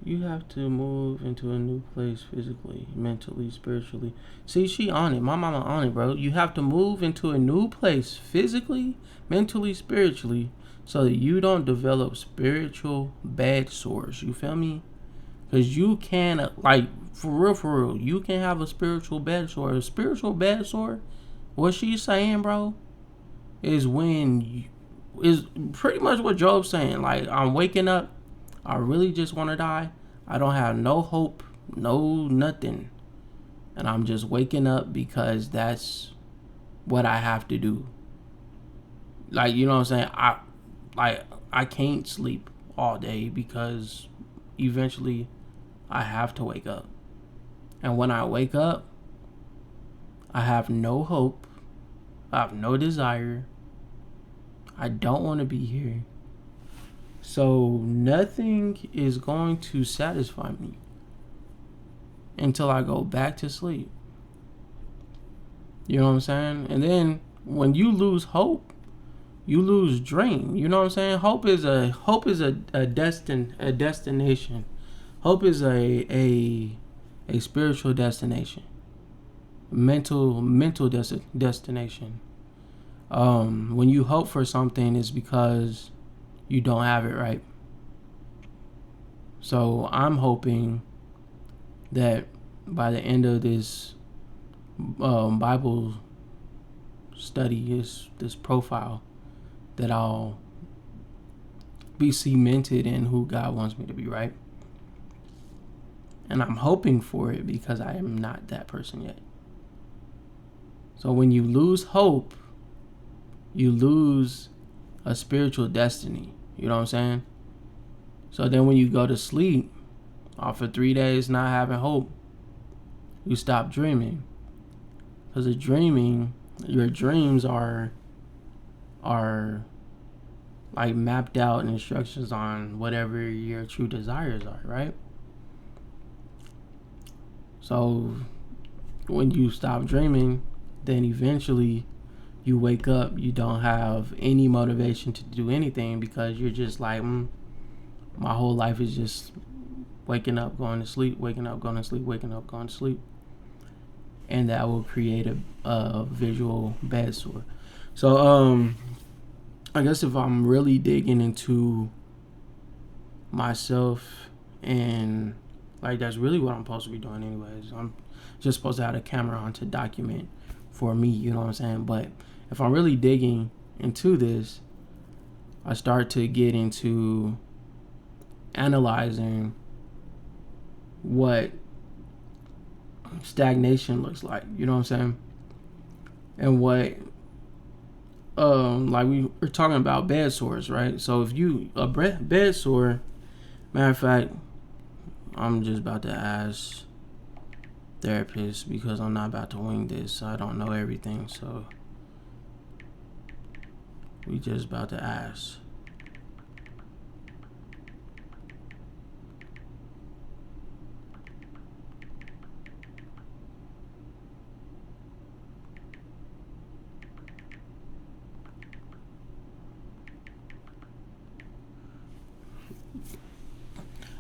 You have to move into a new place physically, mentally, spiritually. See, she on it. My mama on it, bro. You have to move into a new place physically, mentally, spiritually, so that you don't develop spiritual bad sores. You feel me? Because you can, like, for real, you can have a spiritual bad sore. A spiritual bad sore, what she's saying, bro, is is pretty much what Job's saying. Like, I'm waking up, I really just want to die. I don't have no hope, no nothing. And I'm just waking up because that's what I have to do. Like, you know what I'm saying? I can't sleep all day because eventually I have to wake up. And when I wake up, I have no hope. I have no desire. I don't want to be here. So nothing is going to satisfy me until I go back to sleep. You know what I'm saying? And then when you lose hope, you lose dream. You know what I'm saying? Hope is a destination. Hope is a spiritual destination. Mental destination. When you hope for something, it's because you don't have it right. So I'm hoping that by the end of this Bible study, this profile, that I'll be cemented in who God wants me to be, right? And I'm hoping for it because I am not that person yet. So when you lose hope, you lose a spiritual destiny. You know what I'm saying? So then when you go to sleep, after 3 days not having hope, you stop dreaming. Because your dreams are like mapped out instructions on whatever your true desires are, right? So when you stop dreaming, then eventually you wake up, you don't have any motivation to do anything because you're just like, my whole life is just waking up, going to sleep, waking up, going to sleep, waking up, going to sleep. And that will create a visual bad sore. So, I guess if I'm really digging into myself and like that's really what I'm supposed to be doing anyways. I'm just supposed to have a camera on to document for me, you know what I'm saying? But if I'm really digging into this, I start to get into analyzing what stagnation looks like, you know what I'm saying? And what like we were talking about bed sores, right? So if you bed sore, matter of fact, I'm just about to ask therapists because I'm not about to wing this. I don't know everything, so we just about to ask.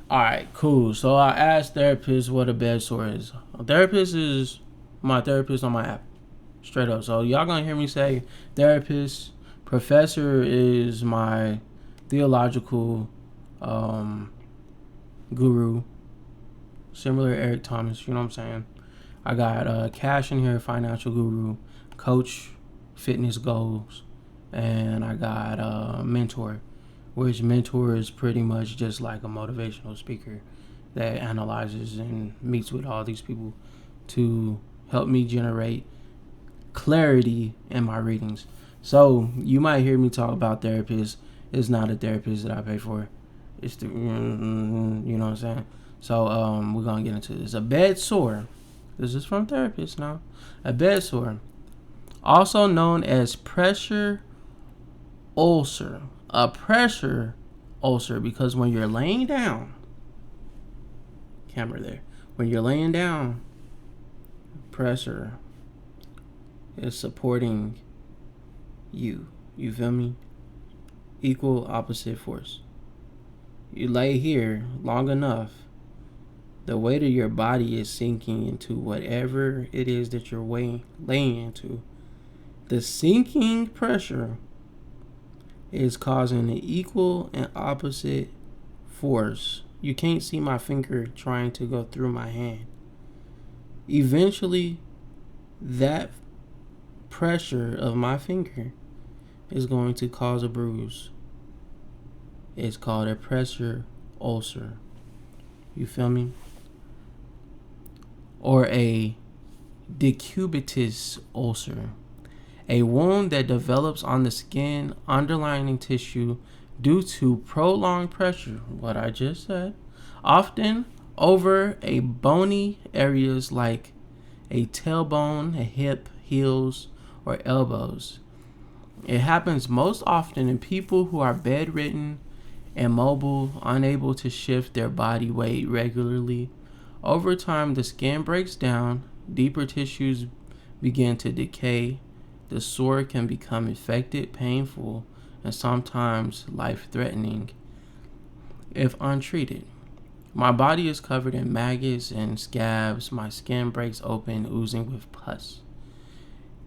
All right, cool. So I asked therapists what a bed sore is. A therapist is my therapist on my app, straight up. So y'all gonna hear me say therapist. Professor is my theological guru, similar to Eric Thomas. You know what I'm saying? I got Cash in here, financial guru, coach, fitness goals, and I got mentor, which mentor is pretty much just like a motivational speaker that analyzes and meets with all these people to help me generate clarity in my readings. So you might hear me talk about therapists. It's not a therapist that I pay for. It's the, you know what I'm saying? So we're gonna get into this. A bed sore. This is from therapists now. A bed sore, also known as pressure ulcer. A pressure ulcer, because when you're laying down, camera there. When you're laying down, pressure is supporting you. You feel me? Equal opposite force. You lay here long enough, the weight of your body is sinking into whatever it is that you're laying into. The sinking pressure is causing an equal and opposite force. You can't see my finger trying to go through my hand. Eventually, that pressure of my finger is going to cause a bruise. It's called a pressure ulcer. You feel me? Or a decubitus ulcer, a wound that develops on the skin underlying tissue due to prolonged pressure, what I just said, often over a bony areas like a tailbone, a hip, heels, or elbows. It happens most often in people who are bedridden, immobile, unable to shift their body weight regularly. Over time, the skin breaks down, deeper tissues begin to decay, the sore can become infected, painful, and sometimes life-threatening if untreated. My body is covered in maggots and scabs, my skin breaks open, oozing with pus.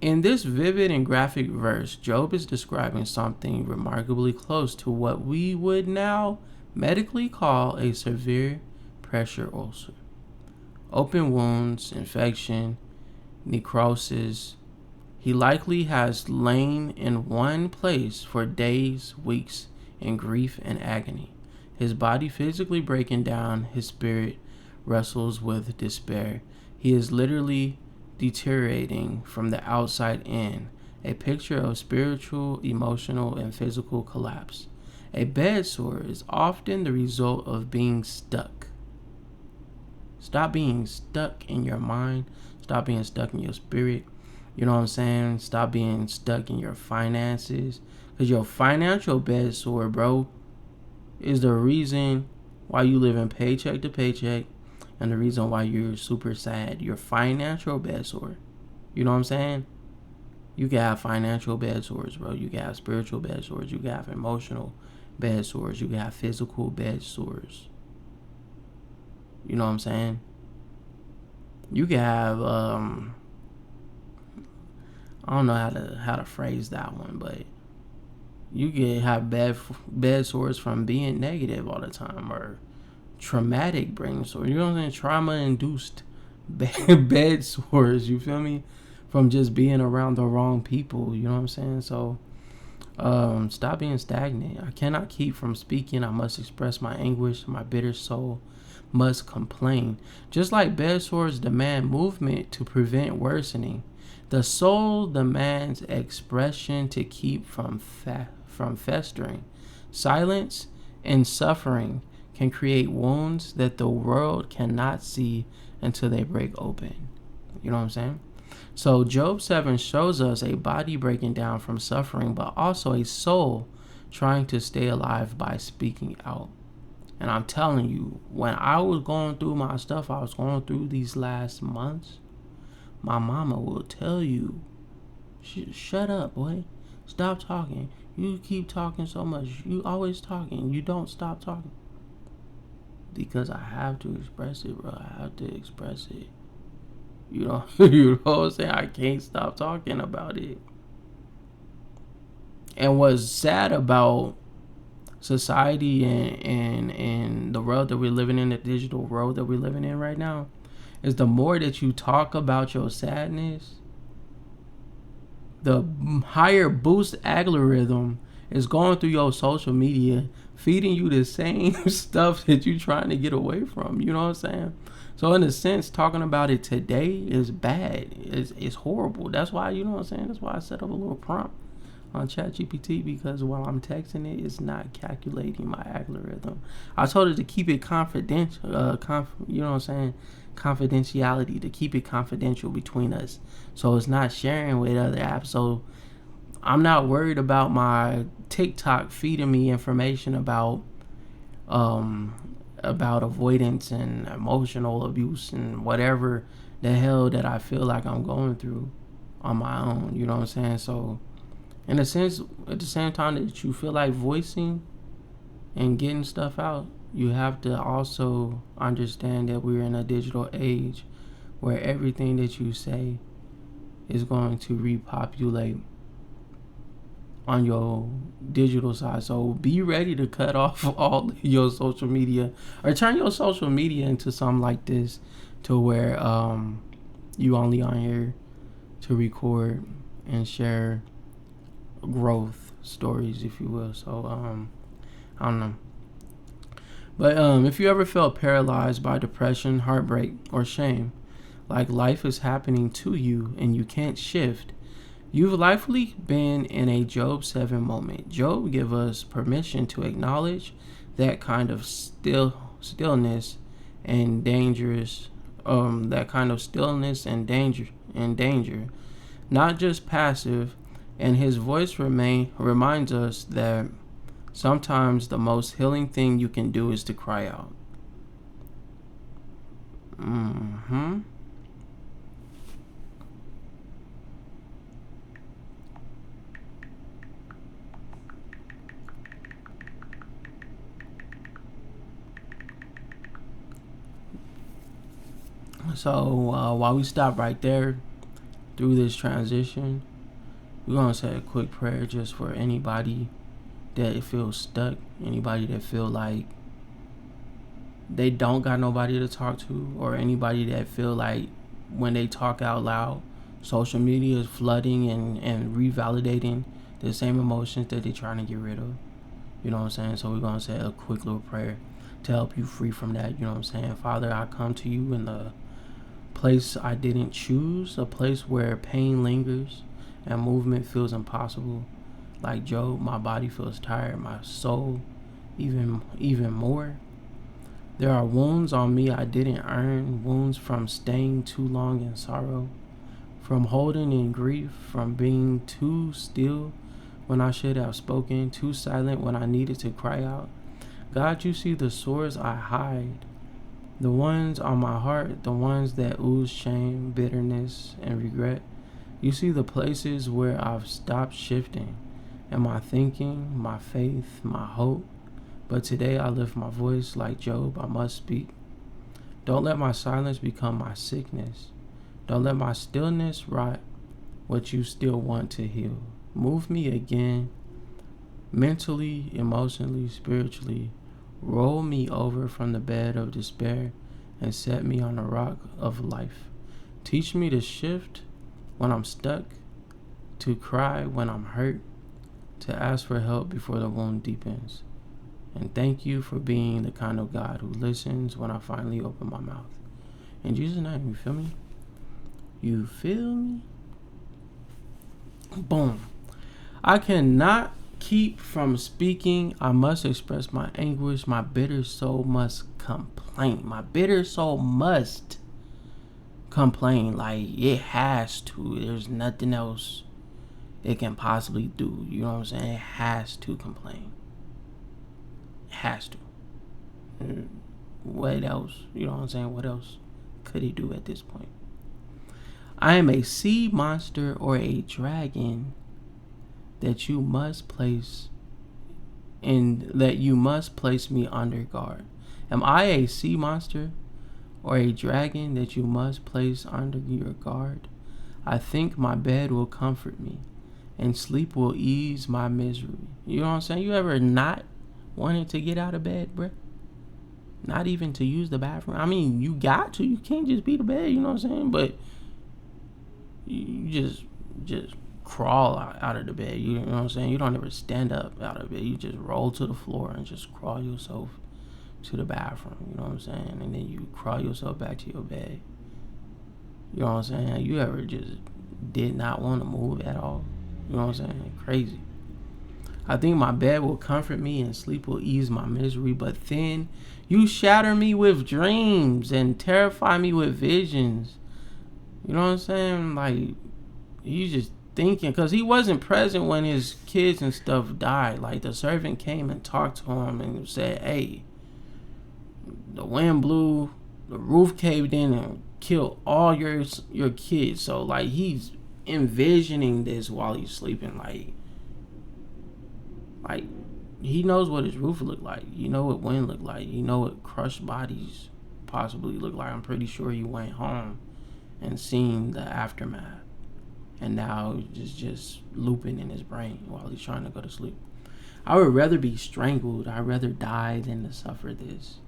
In this vivid and graphic verse, Job is describing something remarkably close to what we would now medically call a severe pressure ulcer. Open wounds, infection, necrosis. He likely has lain in one place for days, weeks, in grief and agony. His body physically breaking down, his spirit wrestles with despair. He is literally deteriorating from the outside in, a picture of spiritual, emotional, and physical collapse. A bed sore is often the result of being stuck. Stop being stuck in your mind. Stop being stuck in your spirit. You know what I'm saying? Stop being stuck in your finances. Because your financial bed sore, bro, is the reason why you live in paycheck to paycheck and the reason why you're super sad. Your financial bed sore. You know what I'm saying? You can have financial bed sores, bro. You can have spiritual bed sores. You can have emotional bed sores. You can have physical bed sores. You know what I'm saying? You can have I don't know how to phrase that one, but you can have bed sores from being negative all the time, or traumatic brain sores. You know what I'm saying? Trauma induced bed sores. You feel me? From just being around the wrong people. You know what I'm saying? So stop being stagnant. I cannot keep from speaking. I must express my anguish. My bitter soul must complain. Just like bed sores demand movement to prevent worsening, the soul demands expression to keep from festering. Silence and suffering can create wounds that the world cannot see until they break open. You know what I'm saying? So Job 7 shows us a body breaking down from suffering, but also a soul trying to stay alive by speaking out. And I'm telling you, when I was going through my stuff, I was going through these last months, my mama will tell you, shut up, boy. Stop talking. You keep talking so much. You always talking. You don't stop talking. Because I have to express it, bro. I have to express it. You know, you know what I'm saying? I can't stop talking about it. And what's sad about society and the world that we're living in, the digital world that we're living in right now, is the more that you talk about your sadness, the higher boost algorithm is going through your social media, feeding you the same stuff that you're trying to get away from. You know what I'm saying? So in a sense, talking about it today is bad. It's horrible. That's why, you know what I'm saying? That's why I set up a little prompt on ChatGPT, because while I'm texting it, it's not calculating my algorithm. I told it to keep it confidential, you know what I'm saying? Confidentiality, to keep it confidential between us. So it's not sharing with other apps. So I'm not worried about my TikTok feeding me information about avoidance and emotional abuse and whatever the hell that I feel like I'm going through on my own. You know what I'm saying? So in a sense, at the same time that you feel like voicing and getting stuff out, you have to also understand that we're in a digital age where everything that you say is going to repopulate on your digital side. So be ready to cut off all your social media, or turn your social media into something like this, to where you only on here to record and share growth stories, if you will. So I don't know. But if you ever felt paralyzed by depression, heartbreak, or shame, like life is happening to you and you can't shift, you've likely been in a Job 7 moment. Job gives us permission to acknowledge that kind of stillness and dangerous, danger, not just passive. And his voice reminds us that sometimes the most healing thing you can do is to cry out. So while we stop right there through this transition, we're going to say a quick prayer just for anybody that feels stuck, anybody that feel like they don't got nobody to talk to, or anybody that feel like when they talk out loud, social media is flooding and revalidating the same emotions that they're trying to get rid of. You know what I'm saying? So we're going to say a quick little prayer to help you free from that. You know what I'm saying? Father, I come to you in the place I didn't choose, a place where pain lingers and movement feels impossible. Like Job, my body feels tired, my soul even more. There are wounds on me I didn't earn, wounds from staying too long in sorrow, from holding in grief, from being too still when I should have spoken, too silent when I needed to cry out. God, you see the sores I hide, the ones on my heart, the ones that ooze shame, bitterness, and regret. You see the places where I've stopped shifting, and my thinking, my faith, my hope. But today I lift my voice like Job, I must speak. Don't let my silence become my sickness. Don't let my stillness rot what you still want to heal. Move me again, mentally, emotionally, spiritually. Roll me over from the bed of despair and set me on a rock of life. Teach me to shift when I'm stuck, to cry when I'm hurt, to ask for help before the wound deepens. And thank you for being the kind of God who listens when I finally open my mouth. In Jesus' name, you feel me? You feel me? Boom. I cannot keep from speaking. I must express my anguish. My bitter soul must complain. My bitter soul must complain. Like, it has to. There's nothing else it can possibly do. You know what I'm saying? It has to complain. It has to. What else? You know what I'm saying? What else could he do at this point? I am a sea monster or a dragon that you must place me under guard. Am I a sea monster or a dragon that you must place under your guard? I think my bed will comfort me and sleep will ease my misery. You know what I'm saying? You ever not wanted to get out of bed, bruh? Not even to use the bathroom. I mean, you got to. You can't just be to bed, you know what I'm saying? But you just crawl out of the bed. You know what I'm saying? You don't ever stand up out of bed. You just roll to the floor and just crawl yourself to the bathroom. You know what I'm saying? And then you crawl yourself back to your bed. You know what I'm saying? You ever just did not want to move at all? You know what I'm saying? Crazy. I think my bed will comfort me and sleep will ease my misery, but then you shatter me with dreams and terrify me with visions. You know what I'm saying? Like, he's just thinking, because he wasn't present when his kids and stuff died. Like, the servant came and talked to him and said, hey, the wind blew, the roof caved in and killed all your kids. So, like, he's envisioning this while he's sleeping. Like he knows what his roof looked like. You know what wind looked like. You know what crushed bodies possibly look like. I'm pretty sure he went home and seen the aftermath. And now it's just looping in his brain while he's trying to go to sleep. I would rather be strangled. I'd rather die than to suffer this.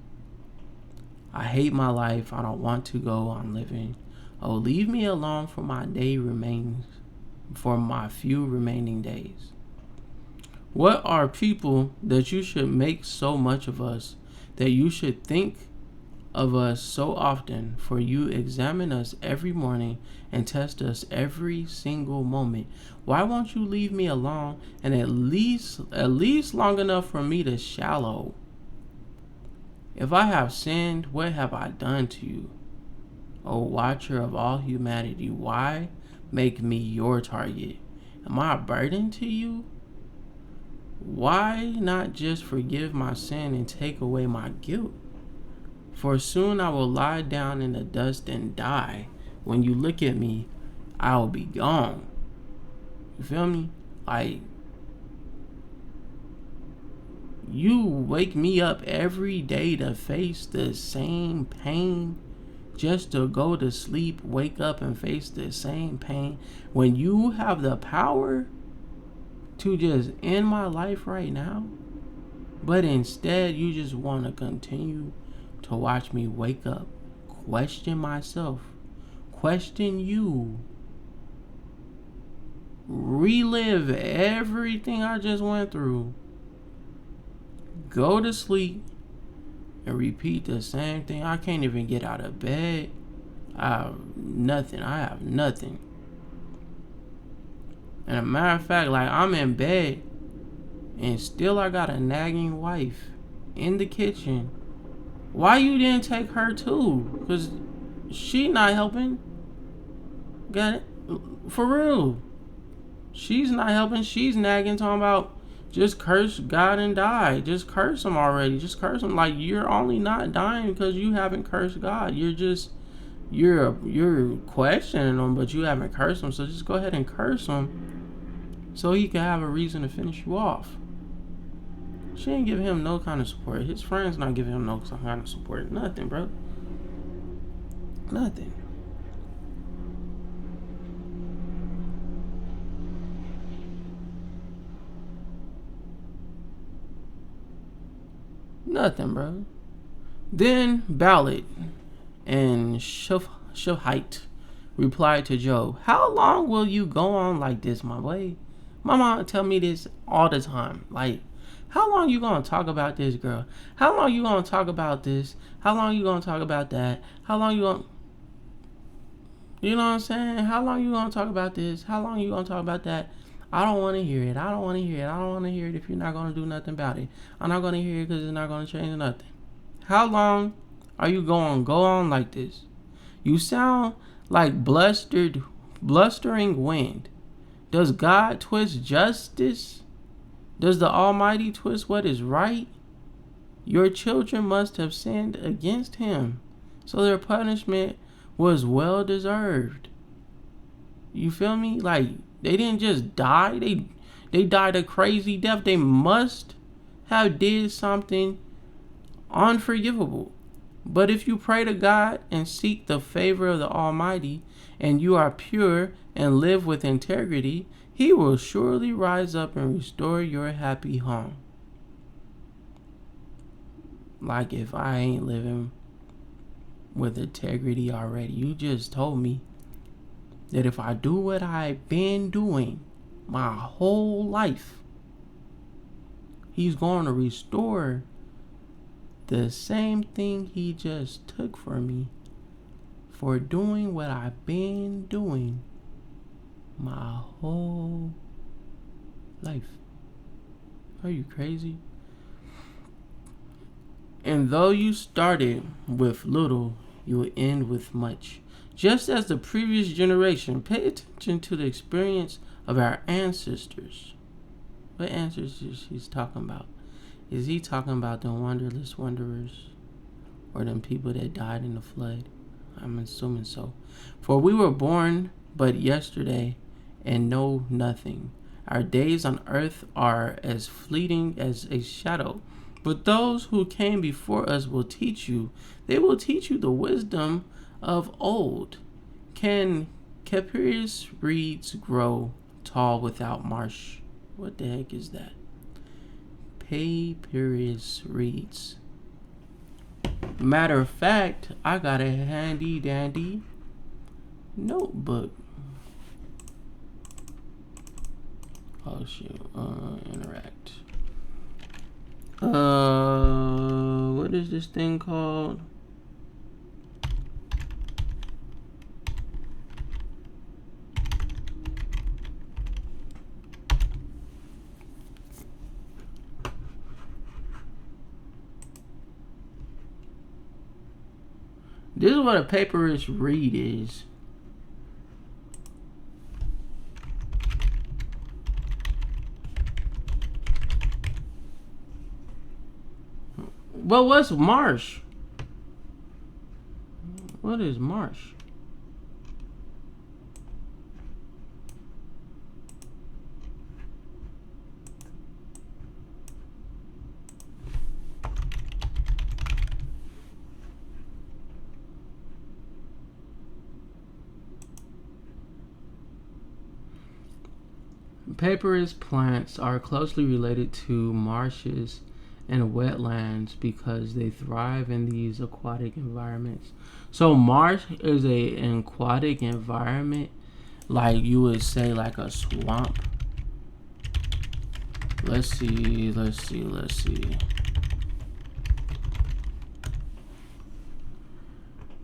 I hate my life. I don't want to go on living. Oh, leave me alone for my few remaining days. What are people that you should make so much of us, that you should think of us so often, for you examine us every morning and test us every single moment? Why won't you leave me alone and at least long enough for me to shallow? If I have sinned, what have I done to you? O watcher of all humanity, why make me your target? Am I a burden to you? Why not just forgive my sin and take away my guilt? For soon I will lie down in the dust and die. When you look at me, I will be gone. You feel me? Like, you wake me up every day to face the same pain, just to go to sleep, wake up and face the same pain, when you have the power to just end my life right now. But instead you just want to continue to watch me wake up, question myself, question you, relive everything I just went through, go to sleep and repeat the same thing. I can't even get out of bed. I have nothing. And a matter of fact, like, I'm in bed and still I got a nagging wife in the kitchen. Why you didn't take her too? Because she not helping. Got it? For real. She's not helping. She's nagging, talking about just curse God and die. Just curse him already. Just curse him. Like, you're only not dying because you haven't cursed God. You're questioning him, but you haven't cursed him. So just go ahead and curse him so he can have a reason to finish you off. She ain't giving him no kind of support. His friends not giving him no kind of support. Nothing, bro. Nothing. Nothing, bro. Then Ballad and Shufite replied to Job, how long will you go on like this, my boy? My mom tell me this all the time. Like, how long you gonna talk about this girl? How long you gonna talk about this? How long you gonna talk about that? How long you gonna... You know what I'm saying? How long you gonna talk about this? How long you gonna talk about that? I don't want to hear it. I don't want to hear it. I don't want to hear it if you're not going to do nothing about it. I'm not going to hear it because it's not going to change nothing. How long are you going to go on like this? You sound like blustering wind. Does God twist justice? Does the Almighty twist what is right? Your children must have sinned against him, so their punishment was well deserved. You feel me? Like, they didn't just die. They died a crazy death. They must have did something unforgivable. But if you pray to God and seek the favor of the Almighty, and you are pure and live with integrity, he will surely rise up and restore your happy home. Like, if I ain't living with integrity already, you just told me that if I do what I've been doing my whole life, he's going to restore the same thing he just took from me for doing what I've been doing my whole life. Are you crazy? And though you started with little, you will end with much. Just as the previous generation, pay attention to the experience of our ancestors. What ancestors he's talking about? Is he talking about the wonderless wanderers? Or them people that died in the flood? I'm assuming so. For we were born but yesterday and know nothing. Our days on earth are as fleeting as a shadow. But those who came before us will teach you. They will teach you the wisdom of old. Can Caprius reeds grow tall without marsh? What the heck is that? Papyrus reeds. Matter of fact, I got a handy dandy notebook. Oh shoot, interact. What is this thing called? This is what a papyrus reed is. But what's marsh? What is marsh? Papyrus plants are closely related to marshes and wetlands because they thrive in these aquatic environments. So marsh is an aquatic environment, like you would say like a swamp. Let's see.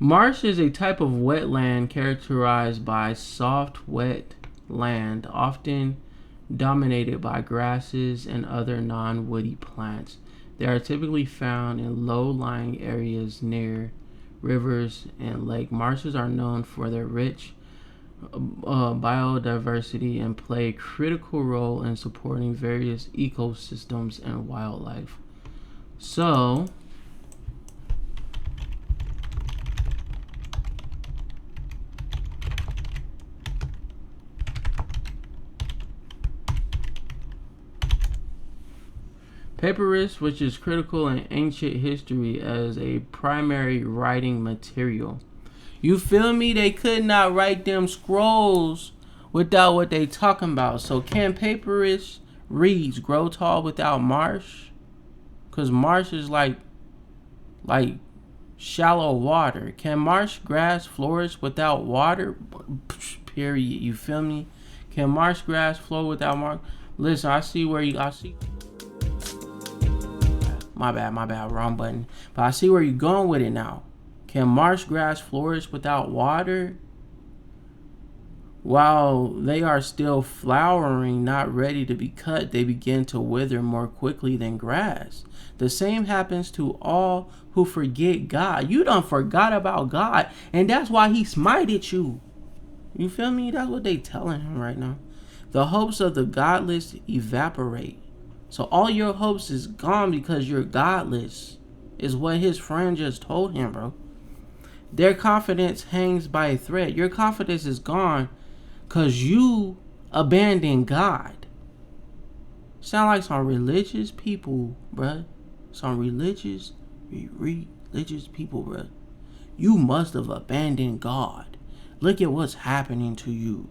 Marsh is a type of wetland characterized by soft, wet land, often dominated by grasses and other non-woody plants. They are typically found in low-lying areas near rivers and lakes. Marshes are known for their rich biodiversity and play a critical role in supporting various ecosystems and wildlife. So, papyrus, which is critical in ancient history as a primary writing material. You feel me? They could not write them scrolls without what they talking about. So can papyrus reeds grow tall without marsh? Because marsh is like shallow water. Can marsh grass flourish without water? Period. You feel me? Can marsh grass flow without marsh? Listen, I see. My bad, wrong button. But I see where you're going with it now. Can marsh grass flourish without water? While they are still flowering, not ready to be cut, they begin to wither more quickly than grass. The same happens to all who forget God. You done forgot about God, and that's why he smited you. You feel me? That's what they telling him right now. The hopes of the godless evaporate. So all your hopes is gone because you're godless, is what his friend just told him, bro. Their confidence hangs by a thread. Your confidence is gone because you abandoned God. Sound like some religious people, bruh. Some religious people, bruh. You must have abandoned God. Look at what's happening to you.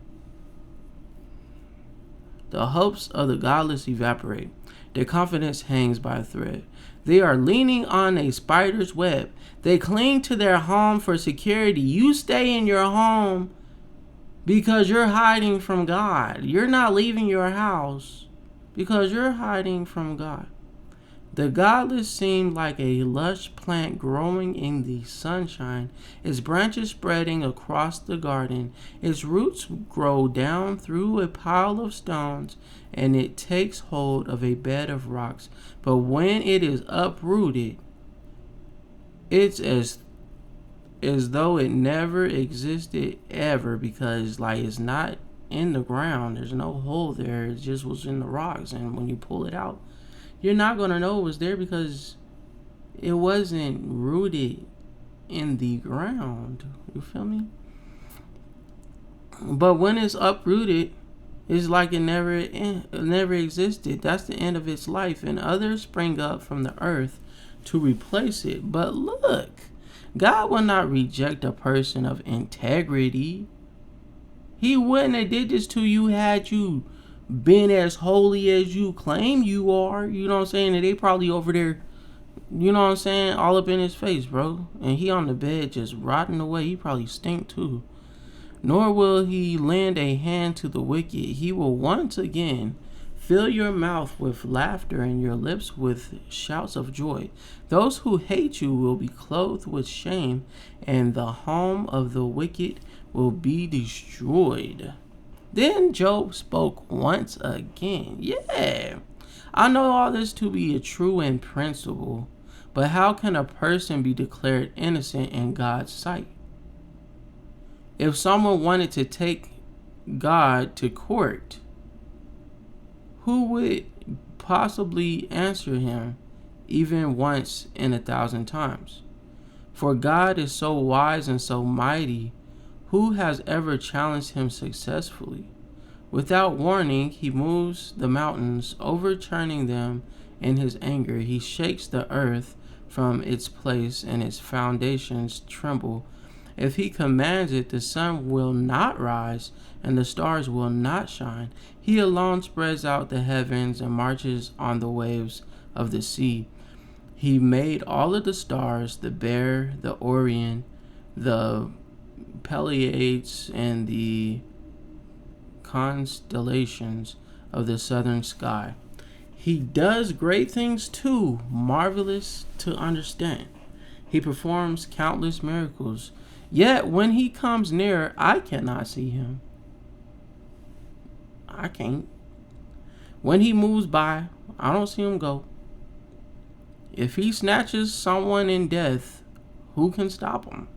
The hopes of the godless evaporate. Their confidence hangs by a thread. They are leaning on a spider's web. They cling to their home for security. You stay in your home because you're hiding from God. You're not leaving your house because you're hiding from God. The godless seem like a lush plant growing in the sunshine, its branches spreading across the garden. Its roots grow down through a pile of stones, and it takes hold of a bed of rocks. But when it is uprooted, it's as though it never existed ever, because like it's not in the ground. There's no hole there. It just was in the rocks, and when you pull it out, you're not going to know it was there because it wasn't rooted in the ground. You feel me? But when it's uprooted, it's like it never existed. That's the end of its life, and others spring up from the earth to replace it. But look, God will not reject a person of integrity. He wouldn't have did this to you had you been as holy as you claim you are. You know what I'm saying? And they probably over there, you know what I'm saying, all up in his face, bro. And he on the bed just rotting away. He probably stink too. Nor will he lend a hand to the wicked. He will once again fill your mouth with laughter and your lips with shouts of joy. Those who hate you will be clothed with shame, and the home of the wicked will be destroyed. Then Job spoke once again. Yeah, I know all this to be a true in principle, but how can a person be declared innocent in God's sight? If someone wanted to take God to court, who would possibly answer him even once in 1,000 times? For God is so wise and so mighty, who has ever challenged him successfully? Without warning, he moves the mountains, overturning them in his anger. He shakes the earth from its place, and its foundations tremble. If he commands it, the sun will not rise, and the stars will not shine. He alone spreads out the heavens and marches on the waves of the sea. He made all of the stars, the Bear, the Orion, the Pleiades, and the constellations of the southern sky. He does great things too, marvelous to understand. He performs countless miracles. Yet when he comes near, I cannot see him. I can't. When he moves by, I don't see him go. If he snatches someone in death, who can stop him?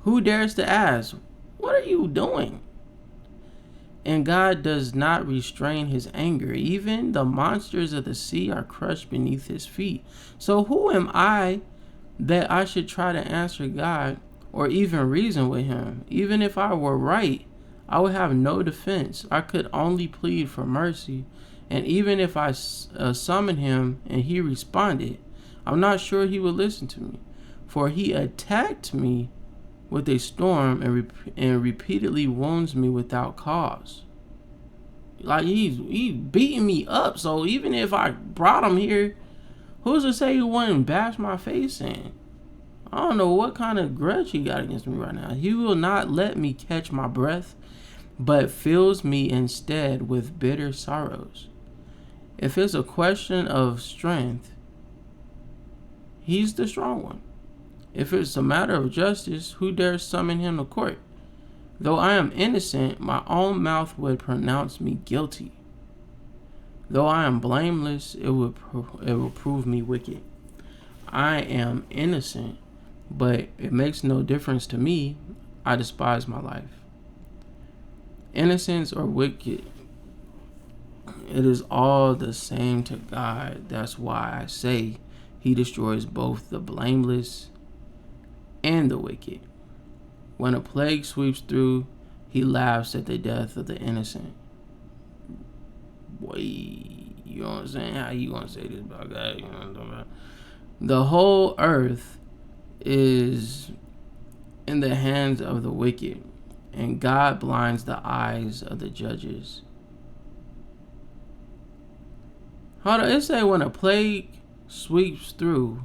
Who dares to ask, what are you doing? And God does not restrain his anger. Even the monsters of the sea are crushed beneath his feet. So who am I that I should try to answer God or even reason with him? Even if I were right, I would have no defense. I could only plead for mercy. And even if I summoned him and he responded, I'm not sure he would listen to me. For he attacked me with a storm and repeatedly wounds me without cause. Like he's beating me up. So even if I brought him here, who's to say he wouldn't bash my face in? I don't know what kind of grudge he got against me right now. He will not let me catch my breath, but fills me instead with bitter sorrows. If it's a question of strength, he's the strong one. If it's a matter of justice, who dares summon him to court? Though I am innocent, my own mouth would pronounce me guilty. Though I am blameless, it will prove me wicked. I am innocent, but it makes no difference to me. I despise my life. Innocence or wicked, it is all the same to God. That's why I say he destroys both the blameless and the wicked. When a plague sweeps through, he laughs at the death of the innocent. Boy, you know what I'm saying? How you gonna say this about God? You know what I'm talking about? The whole earth is in the hands of the wicked, and God blinds the eyes of the judges. Hold on, it say when a plague sweeps through,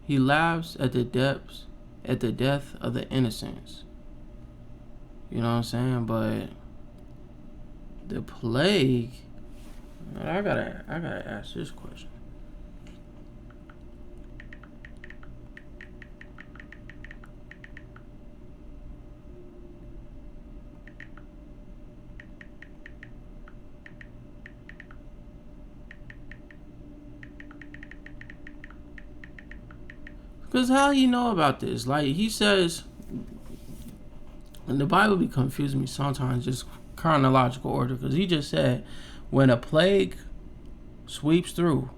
he laughs at the death of the innocents. You know what I'm saying? But the plague, I gotta ask this question. Because how you know about this? Like he says, and the Bible be confusing me sometimes, just chronological order. Because he just said, when a plague sweeps through,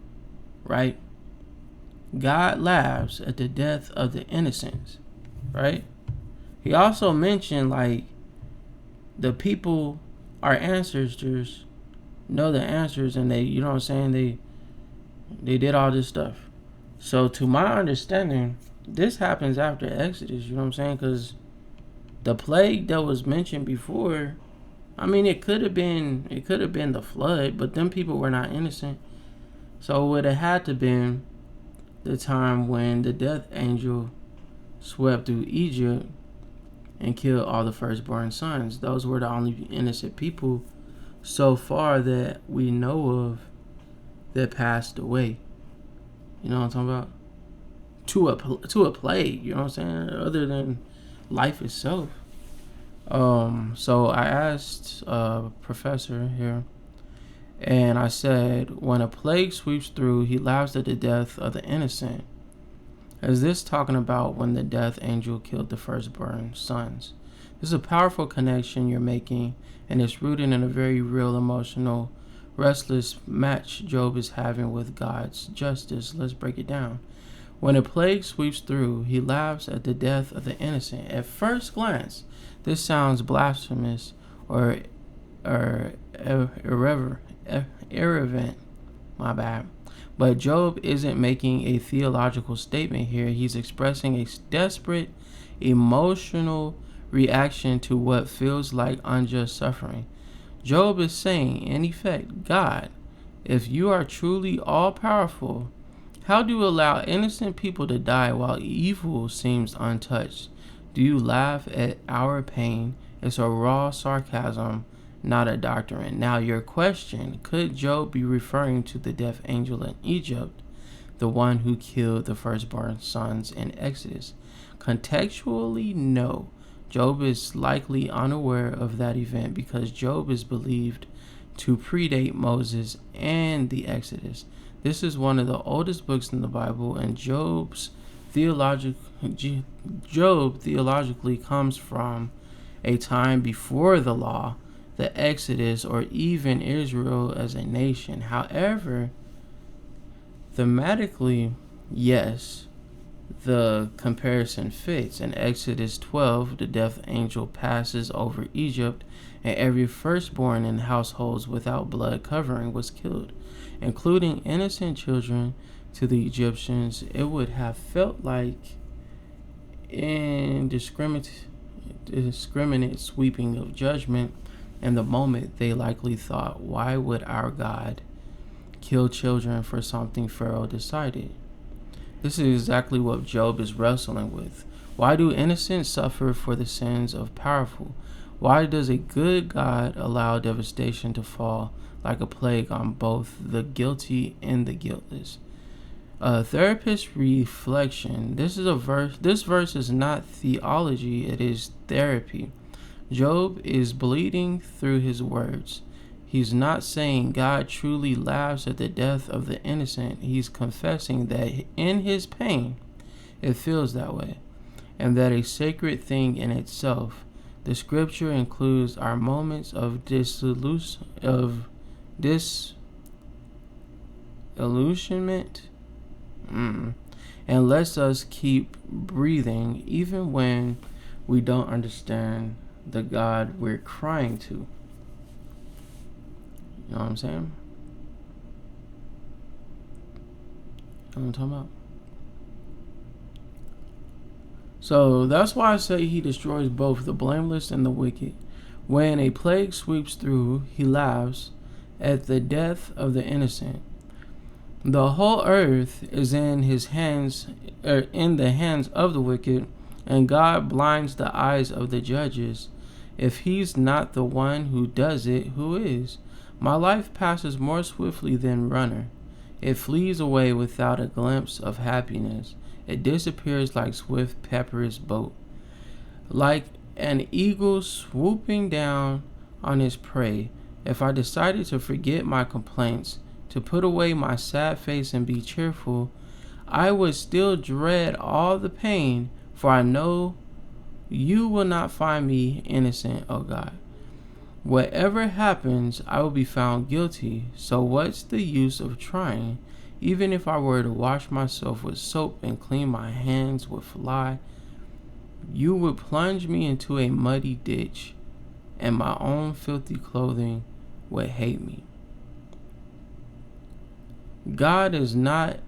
right? God laughs at the death of the innocents, right? He also mentioned like the people, our ancestors, know the answers, and they, you know what I'm saying, they did all this stuff. So to my understanding, this happens after Exodus, you know what I'm saying? Because the plague that was mentioned before, I mean, it could have been the flood, but them people were not innocent. So it would have had to been the time when the death angel swept through Egypt and killed all the firstborn sons. Those were the only innocent people so far that we know of that passed away. You know what I'm talking about? To a plague, you know what I'm saying? Other than life itself. So I asked a professor here, and I said, when a plague sweeps through, he laughs at the death of the innocent. Is this talking about when the death angel killed the firstborn sons? This is a powerful connection you're making, and it's rooted in a very real, emotional, restless match Job is having with God's justice. Let's break it down. When a plague sweeps through, he laughs at the death of the innocent. At first glance, this sounds blasphemous or irreverent. My bad. But Job isn't making a theological statement here. He's expressing a desperate, emotional reaction to what feels like unjust suffering. Job is saying, in effect, God, if you are truly all-powerful, how do you allow innocent people to die while evil seems untouched? Do you laugh at our pain? It's a raw sarcasm, not a doctrine. Now, your question, could Job be referring to the death angel in Egypt, the one who killed the firstborn sons in Exodus? Contextually, no. Job is likely unaware of that event because Job is believed to predate Moses and the Exodus. This is one of the oldest books in the Bible, and Job theologically comes from a time before the law, the Exodus, or even Israel as a nation. However, thematically, yes, the comparison fits. In Exodus 12, the death angel passes over Egypt, and every firstborn in households without blood covering was killed, including innocent children. To the Egyptians, it would have felt like indiscriminate sweeping of judgment. In the moment, they likely thought, why would our God kill children for something Pharaoh decided? This is exactly what Job is wrestling with. Why do innocents suffer for the sins of powerful? Why does a good God allow devastation to fall like a plague on both the guilty and the guiltless? Therapist reflection. This verse is not theology, it is therapy. Job is bleeding through his words. He's not saying God truly laughs at the death of the innocent. He's confessing that in his pain, it feels that way, and that a sacred thing in itself. The scripture includes our moments of disillusionment, and lets us keep breathing even when we don't understand the God we're crying to. You know what I'm saying? You know what I'm talking about? So that's why I say he destroys both the blameless and the wicked. When a plague sweeps through, he laughs at the death of the innocent. The whole earth is in his hands, in the hands of the wicked, and God blinds the eyes of the judges. If he's not the one who does it, who is? My life passes more swiftly than runner. It flees away without a glimpse of happiness. It disappears like swift Pepper's boat. Like an eagle swooping down on his prey, if I decided to forget my complaints, to put away my sad face and be cheerful, I would still dread all the pain, for I know you will not find me innocent, O God. Whatever happens, I will be found guilty, so what's the use of trying? Even if I were to wash myself with soap and clean my hands with lye, you would plunge me into a muddy ditch, and my own filthy clothing would hate me. God is not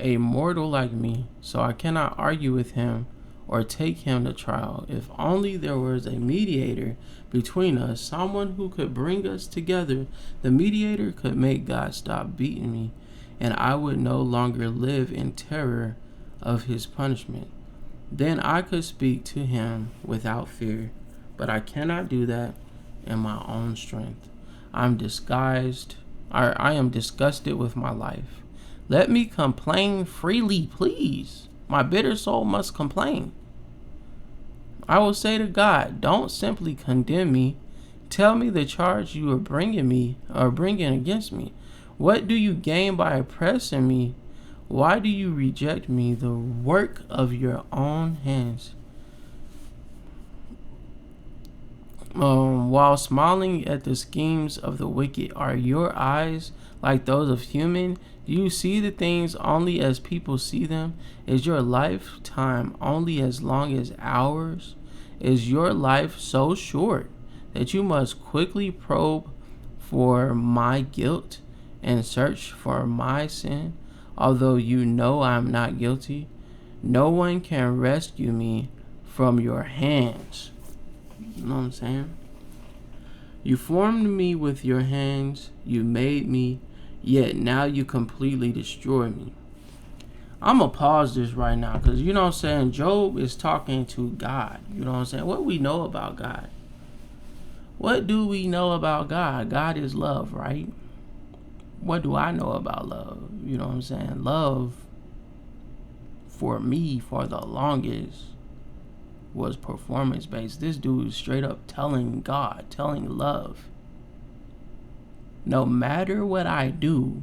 a mortal like me, so I cannot argue with him or take him to trial. If only there was a mediator between us, someone who could bring us together. The mediator could make God stop beating me, and I would no longer live in terror of his punishment. Then I could speak to him without fear, but I cannot do that in my own strength. I am disgusted with my life. Let me complain freely, please. My bitter soul must complain. I will say to God, don't simply condemn me. Tell me the charge you are bringing against me. What do you gain by oppressing me? Why do you reject me, the work of your own hands? While smiling at the schemes of the wicked, are your eyes like those of human? Do you see the things only as people see them? Is your lifetime only as long as ours? Is your life so short that you must quickly probe for my guilt and search for my sin? Although you know I am not guilty, no one can rescue me from your hands. You know what I'm saying? You formed me with your hands, you made me, yet now you completely destroy me. I'm going to pause this right now because, you know what I'm saying, Job is talking to God. You know what I'm saying? What we know about God? What do we know about God? God is love, right? What do I know about love? You know what I'm saying? Love, for me, for the longest, was performance based. This dude is straight up telling God, telling love, no matter what I do,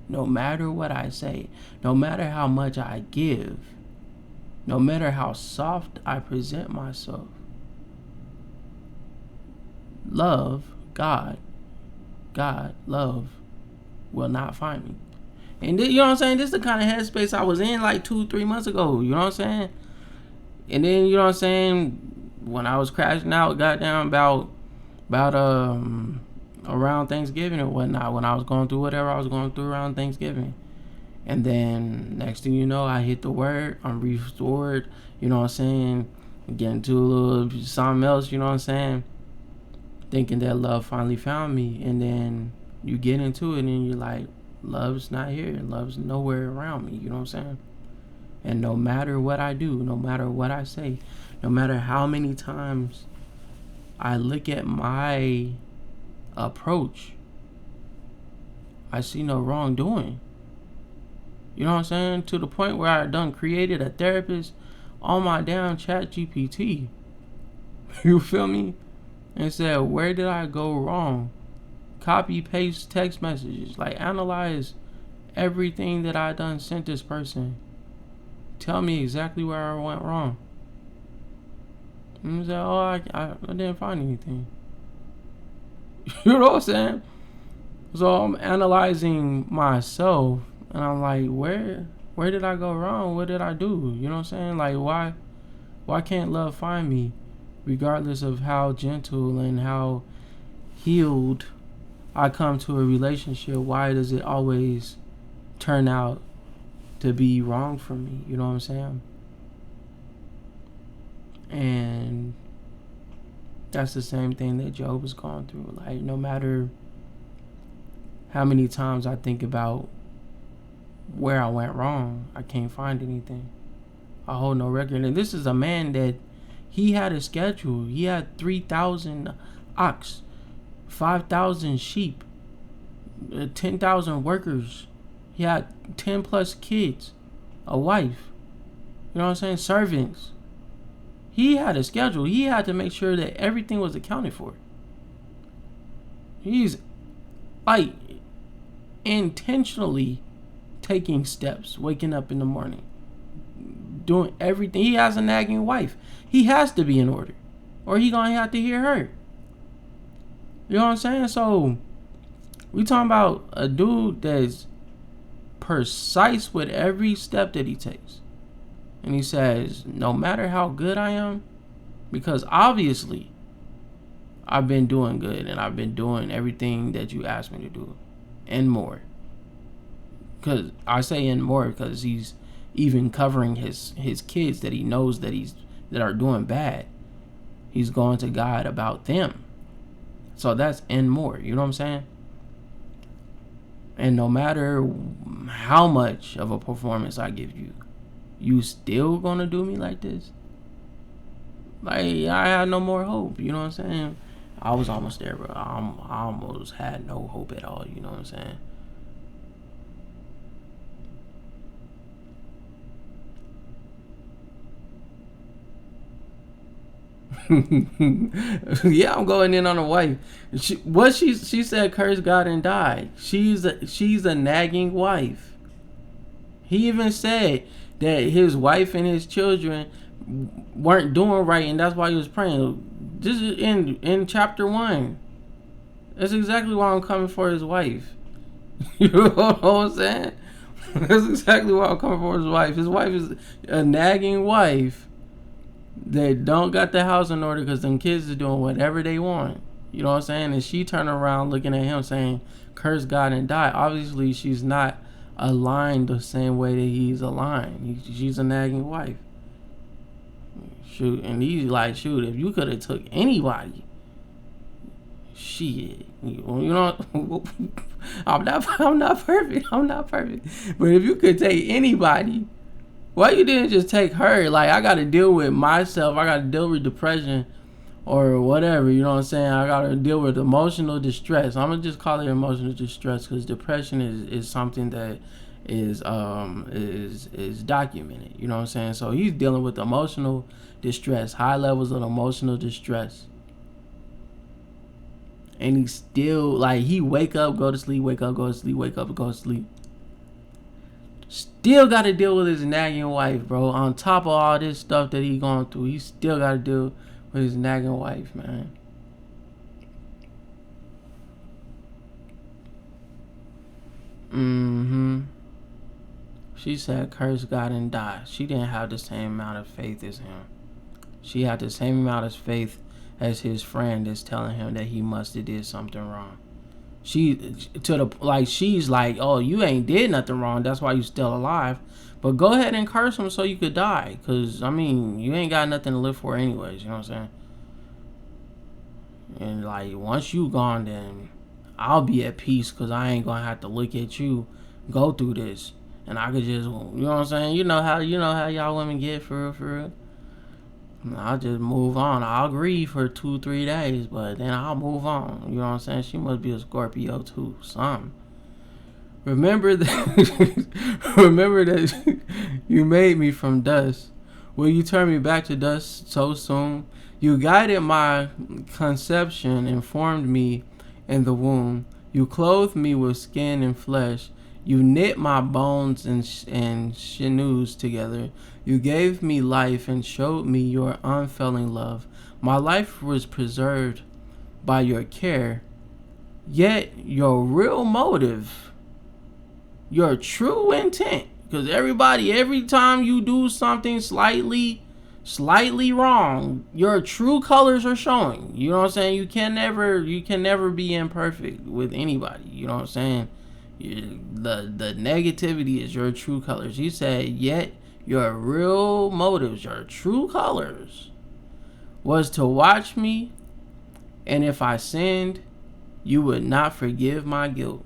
no matter what I say, no matter how much I give, no matter how soft I present myself, love, God, love will not find me. And you know what I'm saying? This is the kind of headspace I was in like 2-3 months ago. You know what I'm saying? And then, you know what I'm saying, when I was crashing out, goddamn, about around Thanksgiving or whatnot, when I was going through whatever I was going through around Thanksgiving. And then, next thing you know, I hit the word, I'm restored, you know what I'm saying, getting to a little something else, you know what I'm saying, thinking that love finally found me. And then you get into it and you're like, love's not here, love's nowhere around me, you know what I'm saying? And no matter what I do, no matter what I say, no matter how many times I look at my approach, I see no wrongdoing. You know what I'm saying? To the point where I done created a therapist on my damn chat GPT. You feel me? And said, where did I go wrong? Copy, paste text messages. Like, analyze everything that I done sent this person. Tell me exactly where I went wrong. And he said, oh, I didn't find anything. You know what I'm saying? So I'm analyzing myself, and I'm like, where did I go wrong? What did I do? You know what I'm saying? Like, why can't love find me, regardless of how gentle and how healed I come to a relationship? Why does it always turn out to be wrong for me? You know what I'm saying? And that's the same thing that Job was going through. Like, no matter how many times I think about where I went wrong, I can't find anything. I hold no record. And this is a man that he had a schedule. He had 3,000 ox, 5,000 sheep, 10,000 workers. He had 10 plus kids, a wife. You know what I'm saying? Servants. He had a schedule. He had to make sure that everything was accounted for. He's like intentionally taking steps, waking up in the morning, doing everything. He has a nagging wife. He has to be in order, or he gonna have to hear her. You know what I'm saying? So we talking about a dude that's precise with every step that he takes. And he says, no matter how good I am, because obviously I've been doing good and I've been doing everything that you asked me to do and more. Because I say and more because he's even covering his kids that he knows that are doing bad. He's going to God about them. So that's and more. You know what I'm saying? And no matter how much of a performance I give you, you still gonna do me like this? Like, I had no more hope. You know what I'm saying? I was almost there, bro. I almost had no hope at all. You know what I'm saying? Yeah, I'm going in on a wife. She said, curse God and die. She's a nagging wife. He even said that his wife and his children weren't doing right, and that's why he was praying. This is in chapter 1. That's exactly why I'm coming for his wife. You know what I'm saying? That's exactly why I'm coming for his wife. His wife is a nagging wife that don't got the house in order because them kids is doing whatever they want. You know what I'm saying? And she turned around looking at him saying, curse God and die. Obviously, she's not aligned the same way that he's aligned. She's a nagging wife. Shoot, and he's like, shoot, if you could have took anybody, shit, you know, I'm not perfect. But if you could take anybody, why you didn't just take her? Like, I got to deal with myself. I got to deal with depression or whatever. You know what I'm saying? I got to deal with emotional distress. I'm gonna just call it emotional distress because depression is something that is documented. You know what I'm saying? So he's dealing with emotional distress, high levels of emotional distress. And he's still, like, he wake up, go to sleep, wake up, go to sleep, wake up, go to sleep. Still got to deal with his nagging wife, bro. On top of all this stuff that he going through, he still got to deal with his nagging wife, man. She said, curse God and die. She didn't have the same amount of faith as him. She had the same amount of faith as his friend that's telling him that he must have did something wrong. She's like, oh, you ain't did nothing wrong. That's why you still alive. But go ahead and curse him so you could die. Because, I mean, you ain't got nothing to live for anyways. You know what I'm saying? And, like, once you gone, then I'll be at peace because I ain't going to have to look at you go through this. And I could just, you know what I'm saying? You know how y'all women get for real. I'll just move on. I'll grieve for 2-3 days, but then I'll move on. You know what I'm saying? She must be a Scorpio too. Something. Remember that you made me from dust. Will you turn me back to dust so soon? You guided my conception and formed me in the womb. You clothed me with skin and flesh. You knit my bones and sinews together. You gave me life and showed me your unfailing love. My life was preserved by your care. Yet your real motive, your true intent, because every time you do something slightly wrong, your true colors are showing. You know what I'm saying? You can never be imperfect with anybody. You know what I'm saying? The negativity is your true colors. He said, yet your real motives, your true colors, was to watch me, and if I sinned, you would not forgive my guilt.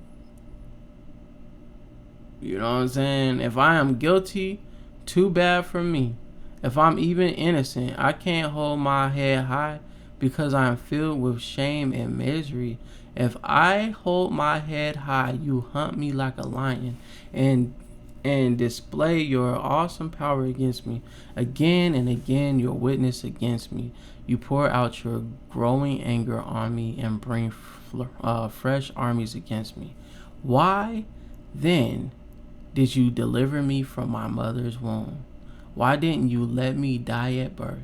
You know what I'm saying? If I am guilty, too bad for me. If I'm even innocent, I can't hold my head high because I am filled with shame and misery. If I hold my head high, you hunt me like a lion and display your awesome power against me. Again and again, your witness against me. You pour out your growing anger on me and bring fresh armies against me. Why then did you deliver me from my mother's womb? Why didn't you let me die at birth?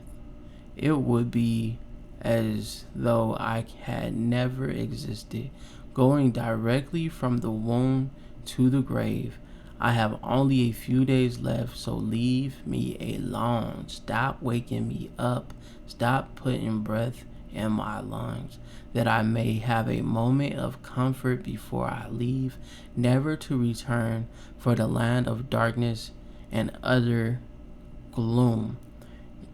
It would be as though I had never existed, going directly from the womb to the grave. I have only a few days left, so leave me alone. Stop waking me up. Stop putting breath in my lungs, that I may have a moment of comfort before I leave, never to return, for the land of darkness and utter gloom.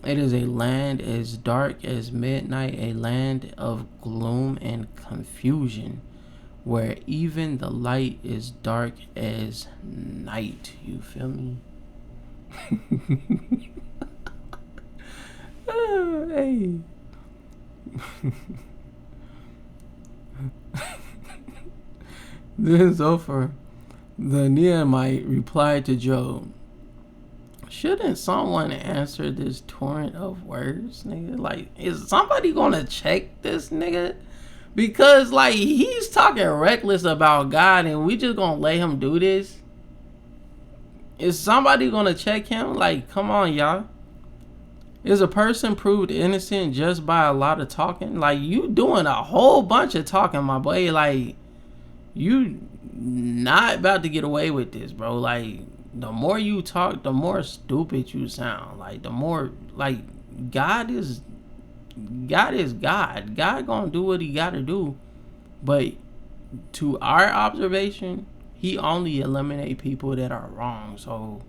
It is a land as dark as midnight, a land of gloom and confusion, where even the light is dark as night. You feel me? Oh, hey. Then Zophar the Neamite replied to Job, shouldn't someone answer this torrent of words, nigga? Like, is somebody gonna check this nigga? Because, like, he's talking reckless about God and we just gonna let him do this? Is somebody gonna check him? Like, come on, y'all. Is a person proved innocent just by a lot of talking? Like, you doing a whole bunch of talking, my boy. Like, you not about to get away with this, bro. Like, the more you talk, the more stupid you sound. Like, the more, like, God is God. God gonna do what he gotta do. But to our observation, he only eliminate people that are wrong. So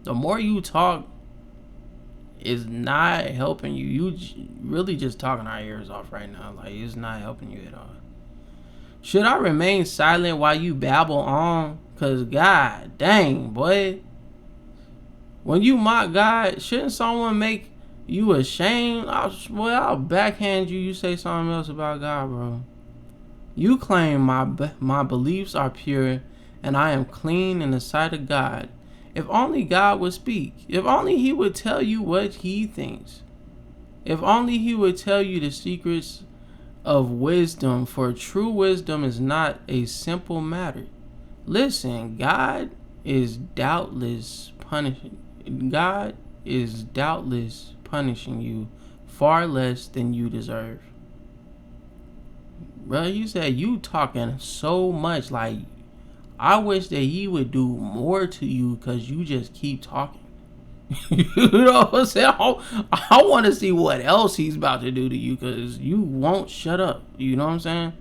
the more you talk is not helping you. You really just talking our ears off right now. Like, it's not helping you at all. Should I remain silent while you babble on? Cause God dang, boy. When you mock God, shouldn't someone make you ashamed? I'll backhand you. You say something else about God, bro. You claim my beliefs are pure and I am clean in the sight of God. If only God would speak. If only he would tell you what he thinks. If only he would tell you the secrets of wisdom, for true wisdom is not a simple matter. Listen, God is doubtless punishing you far less than you deserve. Bro, you said you talking so much, like, I wish that he would do more to you because you just keep talking. You know what I'm saying? I want to see what else he's about to do to you because you won't shut up. You know what I'm saying?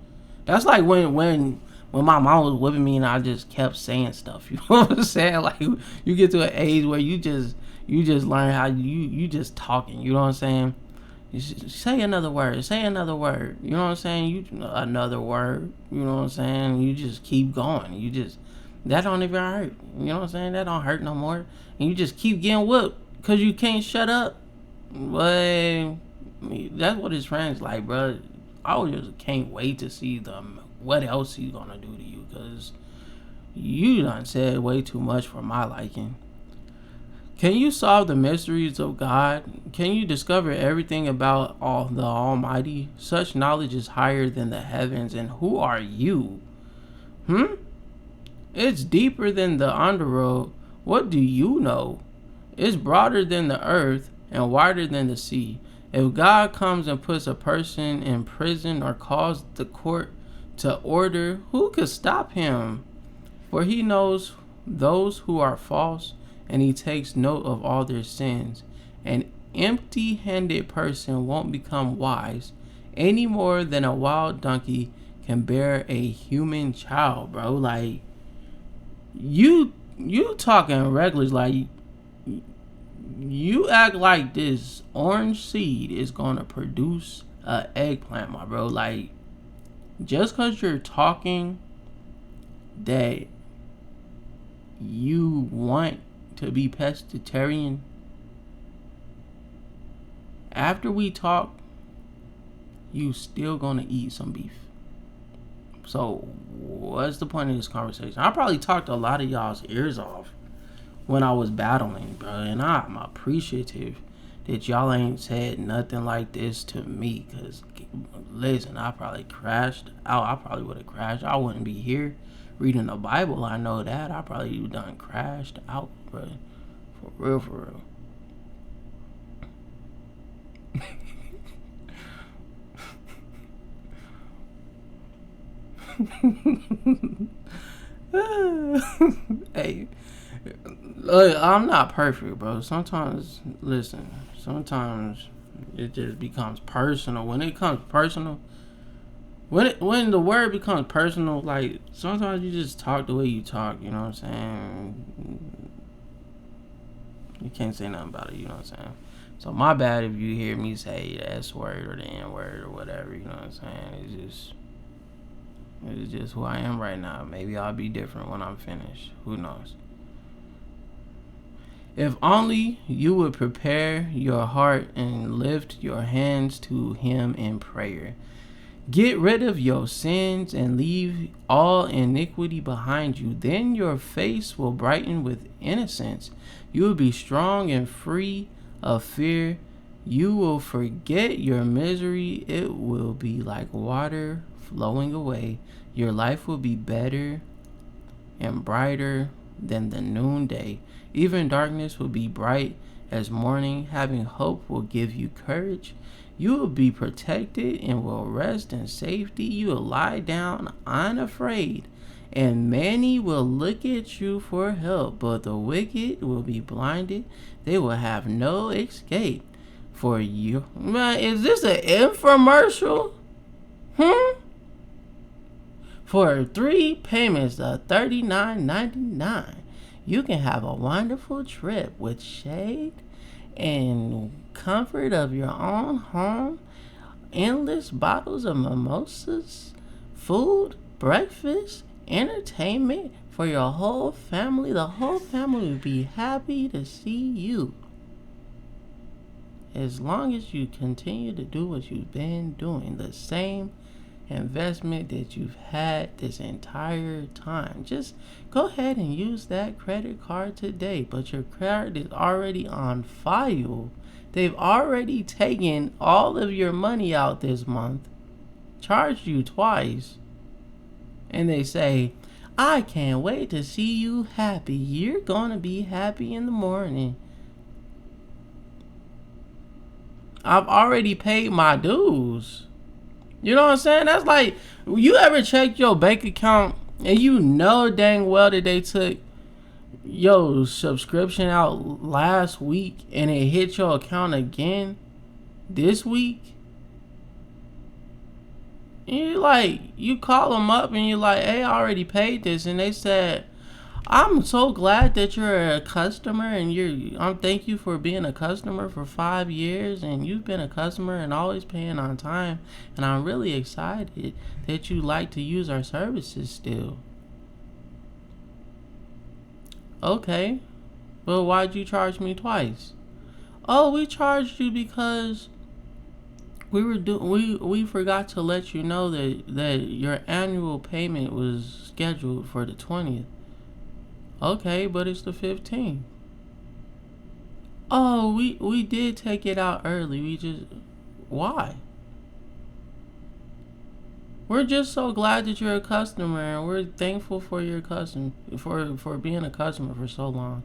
That's like when my mom was whipping me and I just kept saying stuff. You know what I'm saying? Like, you get to an age where you just learn how you just talking. You know what I'm saying? You say another word. Say another word. You know what I'm saying? Another word. You know what I'm saying? You just keep going. That don't even hurt. You know what I'm saying? That don't hurt no more. And you just keep getting whooped because you can't shut up. But that's what his friends like, bro. I just can't wait to see what else he's gonna do to you, because you done said way too much for my liking. Can you solve the mysteries of God? Can you discover everything about all the Almighty? Such knowledge is higher than the heavens, and who are you? It's deeper than the underworld. What do you know? It's broader than the earth and wider than the sea. If God comes and puts a person in prison or calls the court to order, who could stop him? For he knows those who are false, and he takes note of all their sins. An empty-handed person won't become wise any more than a wild donkey can bear a human child, bro. Like, you talking reckless. Like, you act like this orange seed is gonna produce a eggplant, my bro. Like, just because you're talking that you want to be pescatarian, after we talk, you still gonna eat some beef. So what's the point of this conversation? I probably talked a lot of y'all's ears off when I was battling, bro, and I'm appreciative that y'all ain't said nothing like this to me, because listen, I probably crashed out. I probably would have crashed. I wouldn't be here reading the Bible. I know that. I probably done crashed out, bro. For real, for real. Hey, look, I'm not perfect, bro. Sometimes, listen, sometimes it just becomes personal. When it becomes personal, when the word becomes personal, like, sometimes you just talk the way you talk, you know what I'm saying? You can't say nothing about it, you know what I'm saying? So my bad if you hear me say the S word or the N word or whatever, you know what I'm saying? It's just who I am right now. Maybe I'll be different when I'm finished. Who knows? If only you would prepare your heart and lift your hands to him in prayer. Get rid of your sins and leave all iniquity behind you. Then your face will brighten with innocence. You will be strong and free of fear. You will forget your misery. It will be like water flowing away. Your life will be better and brighter than the noonday. Even darkness will be bright as morning. Having hope will give you courage. You will be protected and will rest in safety. You will lie down unafraid, and many will look at you for help, but the wicked will be blinded. They will have no escape for you. Man, is this an infomercial? For 3 payments of $39.99, you can have a wonderful trip with shade and comfort of your own home, endless bottles of mimosas, food, breakfast, entertainment for your whole family. The whole family will be happy to see you. As long as you continue to do what you've been doing, the same investment that you've had this entire time. Just go ahead and use that credit card today, but your card is already on file. They've already taken all of your money out this month, charged you twice, and they say, I can't wait to see you happy. You're gonna be happy in the morning. I've already paid my dues. You know what I'm saying? That's like, you ever check your bank account and you know dang well that they took your subscription out last week and it hit your account again this week? And you like, you call them up and you're like, hey, I already paid this. And they said, I'm so glad that you're a customer, and thank you for being a customer for 5 years, and you've been a customer and always paying on time, and I'm really excited that you like to use our services still. Okay, well, why'd you charge me twice? Oh, we charged you because we forgot to let you know that your annual payment was scheduled for the 20th. Okay, but it's the 15th. Oh, we did take it out early. We just why? We're just so glad that you're a customer, and we're thankful for your custom for being a customer for so long.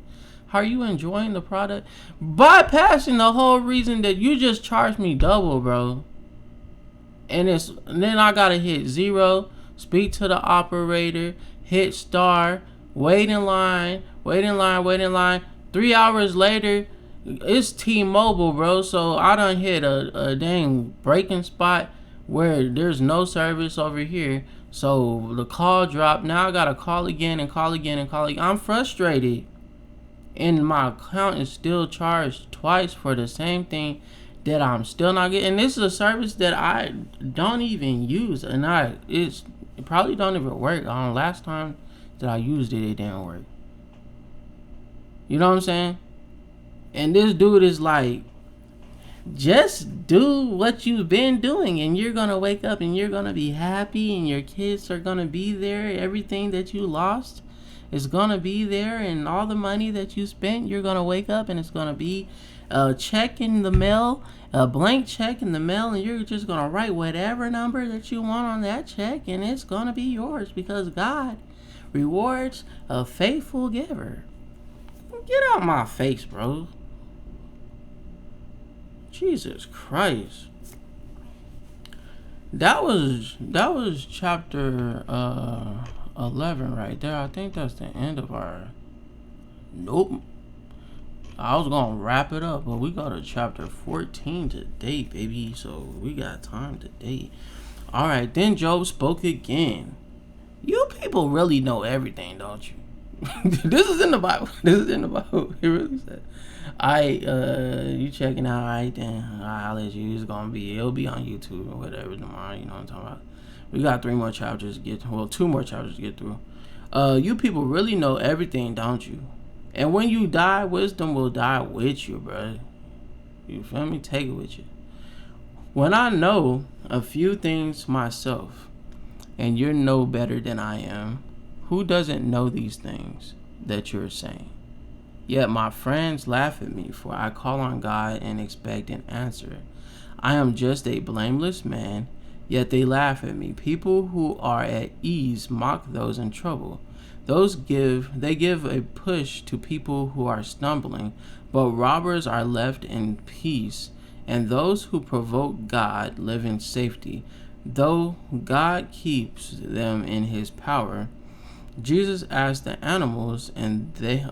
How are you enjoying the product? Bypassing the whole reason that you just charged me double, bro. And then I gotta hit zero, speak to the operator, hit star, wait in line, wait in line, wait in line. 3 hours later, it's T-Mobile, bro. So I done hit a dang breaking spot where there's no service over here. So the call dropped. Now I gotta call again and call again and call again. I'm frustrated. And my account is still charged twice for the same thing that I'm still not getting. And this is a service that I don't even use, and it probably don't even work. Last time that I used it, it didn't work. You know what I'm saying? And this dude is like, just do what you've been doing, and you're gonna wake up and you're gonna be happy, and your kids are gonna be there. Everything that you lost is gonna be there, and all the money that you spent, you're gonna wake up and it's gonna be a check in the mail, a blank check in the mail, and you're just gonna write whatever number that you want on that check, and it's gonna be yours because God rewards a faithful giver. Get out my face, bro. Jesus Christ. That was chapter 11 right there. I think that's the end of our. Nope. I was gonna wrap it up, but we got to chapter 14 today, baby. So we got time today. All right. Then Job spoke again. You people really know everything, don't you? This is in the Bible. This is in the Bible. It really said. You checking out? Alright, then I'll let you. It'll be on YouTube or whatever tomorrow. You know what I'm talking about. We got 3 more chapters to get. Well, 2 more chapters to get through. You people really know everything, don't you? And when you die, wisdom will die with you, bro. You feel me? Take it with you. When I know a few things myself, and you're no better than I am, who doesn't know these things that you're saying? Yet my friends laugh at me, for I call on God and expect an answer. I am just a blameless man, yet they laugh at me. People who are at ease mock those in trouble. They give a push to people who are stumbling, but robbers are left in peace, and those who provoke God live in safety, though God keeps them in his power. Jesus asked the animals, and they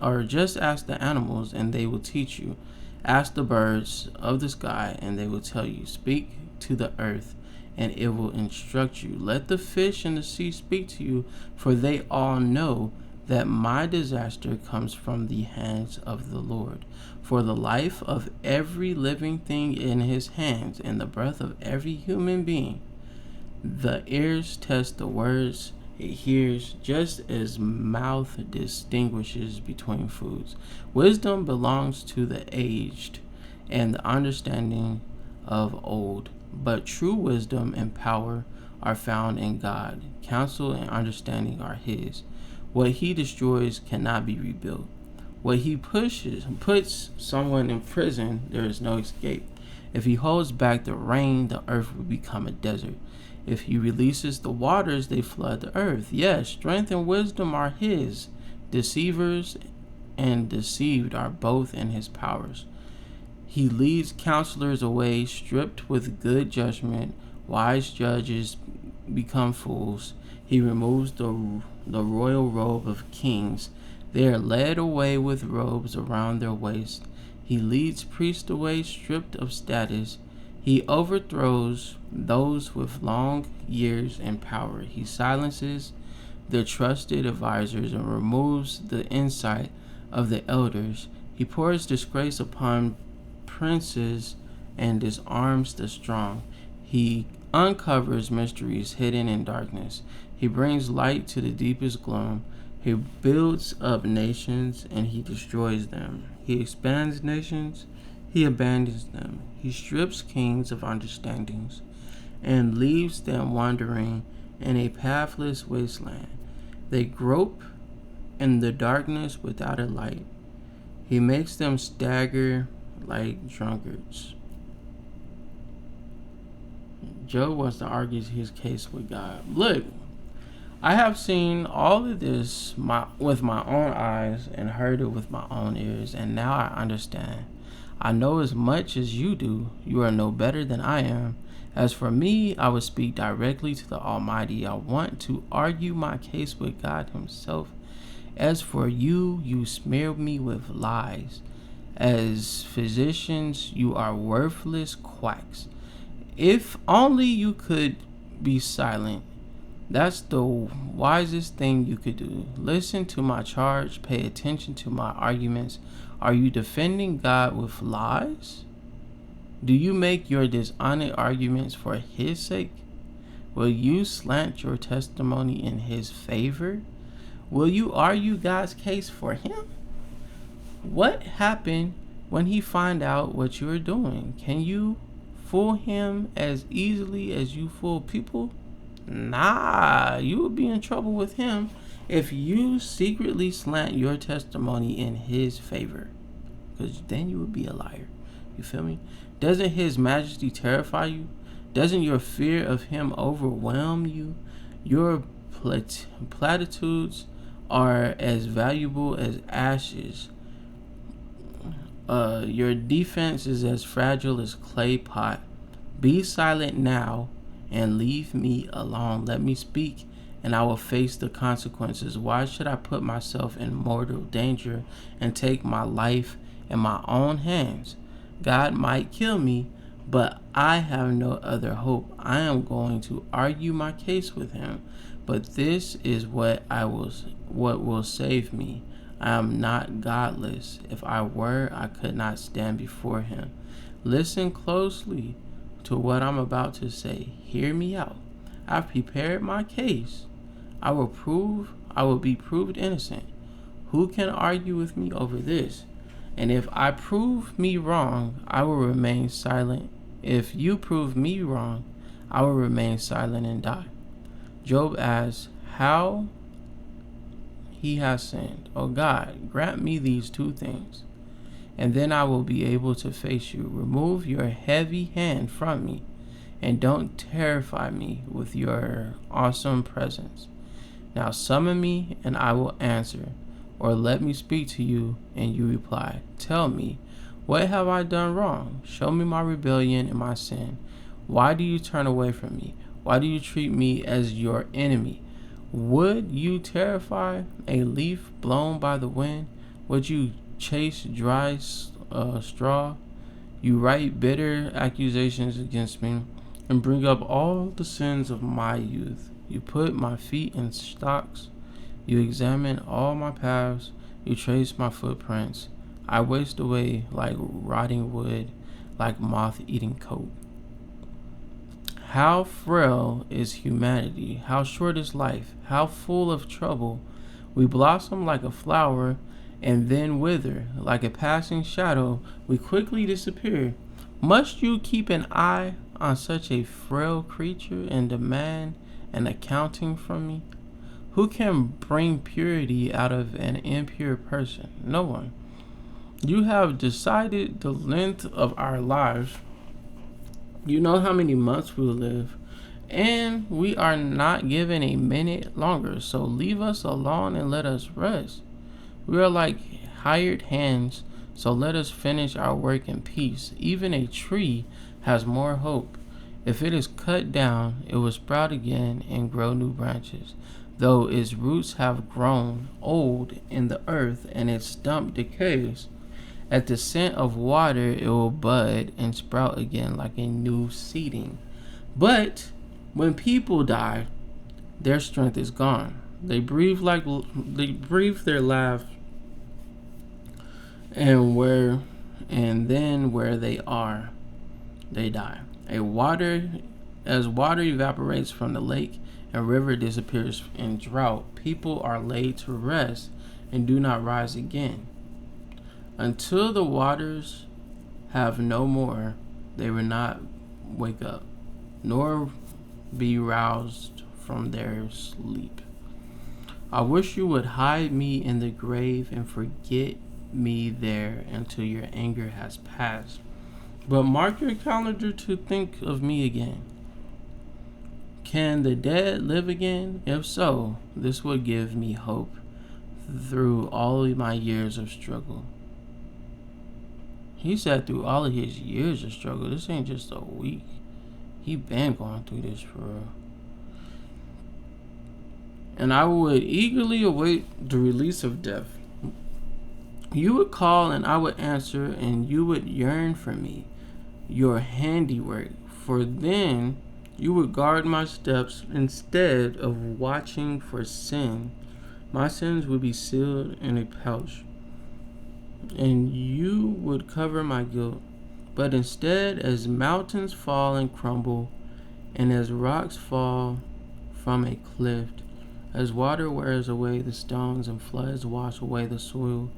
will teach you. Ask the birds of the sky, and they will tell you. Speak to the earth, and it will instruct you. Let the fish in the sea speak to you, for they all know that my disaster comes from the hands of the Lord. For the life of every living thing in his hands, and the breath of every human being. The ears test the words it hears, just as mouth distinguishes between foods. Wisdom belongs to the aged, and the understanding of old. But true wisdom and power are found in God. Counsel and understanding are his. What he destroys cannot be rebuilt. What he puts someone in prison, there is no escape. If he holds back the rain, the earth will become a desert. If he releases the waters, they flood the earth. Yes, strength and wisdom are his. Deceivers and deceived are both in his powers. He leads counselors away, stripped with good judgment. Wise judges become fools. He removes the royal robe of kings. They are led away with robes around their waist. He leads priests away, stripped of status. He overthrows those with long years and power. He silences the trusted advisors and removes the insight of the elders. He pours disgrace upon princes and disarms the strong. He uncovers mysteries hidden in darkness. He brings light to the deepest gloom. He builds up nations and he destroys them. He expands nations, he abandons them. He strips kings of understandings and leaves them wandering in a pathless wasteland. They grope in the darkness without a light. He makes them stagger like drunkards. Job wants to argue his case with God. Look, I have seen all of this with my own eyes and heard it with my own ears, and now I understand. I know as much as you do. You are no better than I am. As for me, I will speak directly to the Almighty. I want to argue my case with God Himself. As for you, you smear me with lies. As physicians, you are worthless quacks. If only you could be silent. That's the wisest thing you could do. Listen to my charge. Pay attention to my arguments. Are you defending God with lies? Do you make your dishonest arguments for His sake? Will you slant your testimony in His favor? Will you argue God's case for Him? What happened when He find out what you are doing? Can you fool Him as easily as you fool people? Nah, you will be in trouble with Him if you secretly slant your testimony in His favor, because then you would be a liar. You feel me? Doesn't His majesty terrify you? Doesn't your fear of Him overwhelm you? Your platitudes are as valuable as ashes. Your defense is as fragile as clay pot. Be silent now and leave me alone. Let me speak, and I will face the consequences. Why should I put myself in mortal danger and take my life in my own hands? God might kill me, but I have no other hope. I am going to argue my case with Him, but this is what will save me. I am not godless. If I were, I could not stand before Him. Listen closely to what I'm about to say. Hear me out. I've prepared my case. I will be proved innocent. Who can argue with me over this? And if I prove me wrong, I will remain silent. If you prove me wrong, I will remain silent and die. Job asks how he has sinned. Oh God, grant me these two things, and then I will be able to face you. Remove your heavy hand from me, and don't terrify me with your awesome presence. Now summon me, and I will answer, or let me speak to you, and you reply. Tell me, what have I done wrong? Show me my rebellion and my sin. Why do you turn away from me? Why do you treat me as your enemy? Would you terrify a leaf blown by the wind? Would you chase dry straw? You write bitter accusations against me and bring up all the sins of my youth. You put my feet in stocks. You examine all my paths. You trace my footprints. I waste away like rotting wood, like moth-eating coat. How frail is humanity, how short is life, how full of trouble. We blossom like a flower and then wither. Like a passing shadow, we quickly disappear. Must you keep an eye on such a frail creature and demand an accounting from me? Who can bring purity out of an impure person? No one. You have decided the length of our lives. You know how many months we'll live, and we are not given a minute longer, so leave us alone and let us rest. We are like hired hands, so let us finish our work in peace. Even a tree has more hope. If it is cut down, it will sprout again and grow new branches. Though its roots have grown old in the earth and its stump decays, at the scent of water, it will bud and sprout again like a new seeding. But when people die, their strength is gone. They breathe their last, and then where they are, they die. As water evaporates from the lake and river disappears in drought, people are laid to rest and do not rise again. Until the waters have no more, they will not wake up, nor be roused from their sleep. I wish you would hide me in the grave and forget me there until your anger has passed. But mark your calendar to think of me again. Can the dead live again? If so, this would give me hope through all of my years of struggle. He said through all of his years of struggle. This ain't just a week. He been going through this for real. And I would eagerly await the release of death. You would call and I would answer, and you would yearn for me, your handiwork. For then you would guard my steps instead of watching for sin. My sins would be sealed in a pouch, and you would cover my guilt. But instead, as mountains fall and crumble, and as rocks fall from a cliff, as water wears away the stones and floods wash away the soil,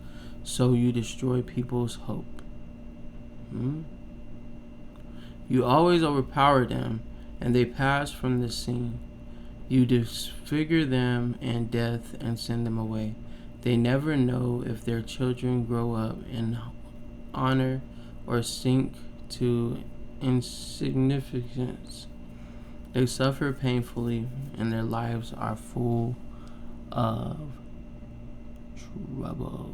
so you destroy people's hope. You always overpower them, and they pass from the scene. You disfigure them in death and send them away. They never know if their children grow up in honor or sink to insignificance. They suffer painfully, and their lives are full of trouble.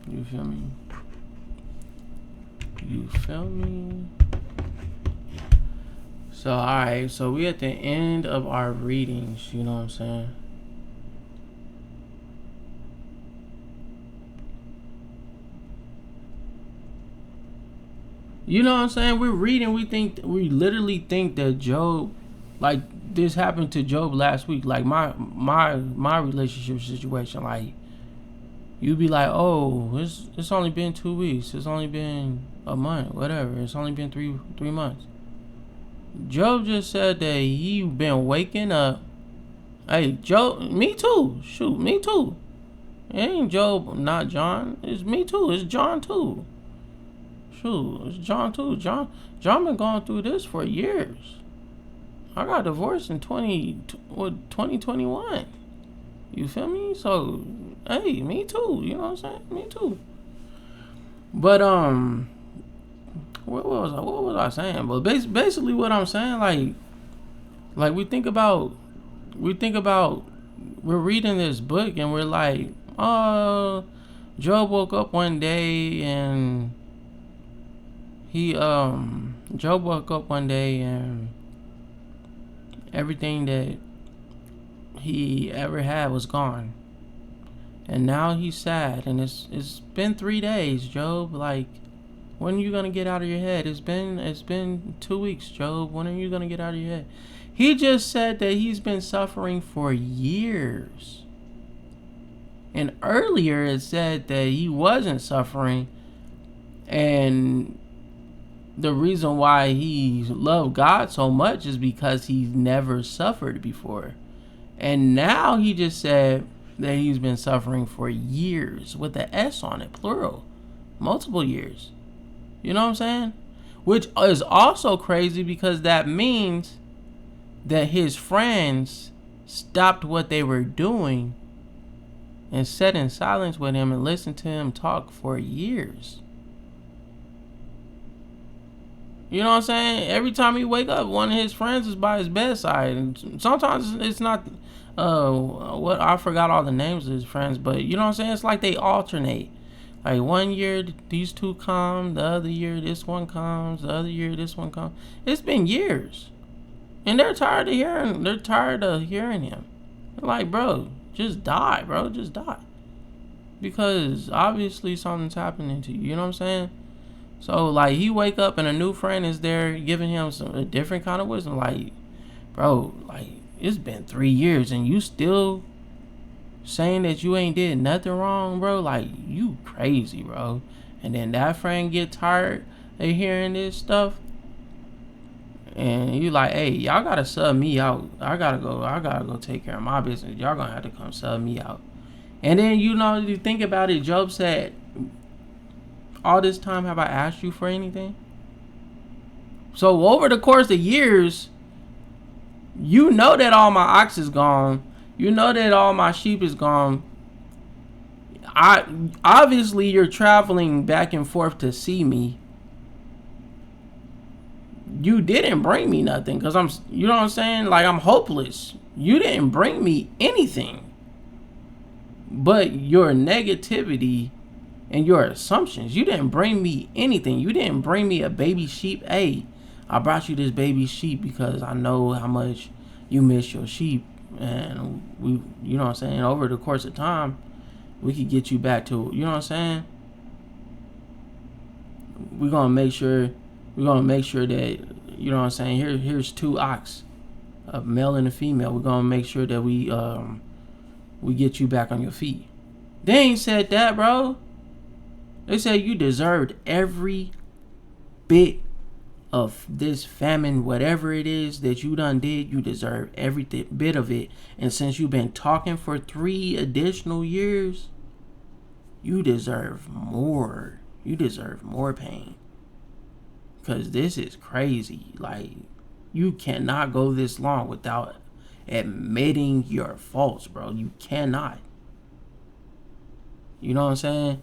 You feel me? You feel me? So, alright, so we at the end of our readings, you know what I'm saying? You know what I'm saying? We're reading, we literally think that Job, like this happened to Job last week, like my relationship situation, like you'd be like, oh, it's only been 2 weeks, it's only been a month, whatever, it's only been three months. Job just said that he been waking up. Hey, Job, me too. Shoot, me too. It ain't Job, not John. It's me too. It's John too. Shoot, it's John too. John been going through this for years. I got divorced in 2021. You feel me? So, hey, me too. You know what I'm saying? Me too. But what was I saying? But basically, what I'm saying, like we think about, we're reading this book and we're like, oh, Job woke up one day and everything that he ever had was gone, and now he's sad, and it's been 3 days, Job. Like, when are you gonna get out of your head? It's been 2 weeks, Job. When are you gonna get out of your head? He just said that he's been suffering for years. And earlier it said that he wasn't suffering, and the reason why he loved God so much is because he's never suffered before. And now he just said that he's been suffering for years, with the S on it, plural, multiple years. You know what I'm saying? Which is also crazy, because that means that his friends stopped what they were doing and sat in silence with him and listened to him talk for years. You know what I'm saying? Every time he wake up, one of his friends is by his bedside. And sometimes it's not, what, I forgot all the names of his friends, but you know what I'm saying? It's like they alternate. Like, 1 year these two come, the other year this one comes, the other year this one comes. It's been years. And they're tired of hearing him. They're like, bro, just die, bro. Just die. Because obviously something's happening to you. You know what I'm saying? So, like, he wake up and a new friend is there giving him a different kind of wisdom. Like, bro, like, it's been 3 years and you still saying that you ain't did nothing wrong, bro. Like, you crazy, bro. And then that friend get tired of hearing this stuff, and you like, hey, y'all gotta sub me out. I gotta go take care of my business. Y'all gonna have to come sub me out. And then, you know, you think about it, Job said, all this time have I asked you for anything? So over the course of years, you know that all my ox is gone. You know that all my sheep is gone. I obviously you're traveling back and forth to see me. You didn't bring me nothing because you know what I'm saying? Like, I'm hopeless. You didn't bring me anything but your negativity and your assumptions. You didn't bring me anything. You didn't bring me a baby sheep. Hey, I brought you this baby sheep because I know how much you miss your sheep. And we, you know what I'm saying, over the course of time, we could get you back to, you know what I'm saying? We're gonna make sure that, you know what I'm saying, here's two ox, a male and a female. We're gonna make sure that we get you back on your feet. They ain't said that, bro. They said you deserved every bit of this famine, whatever it is that you done did. You deserve every bit of it. And since you've been talking for 3 additional years, you deserve more. You deserve more pain. Because this is crazy. Like, you cannot go this long without admitting your faults, bro. You cannot. You know what I'm saying?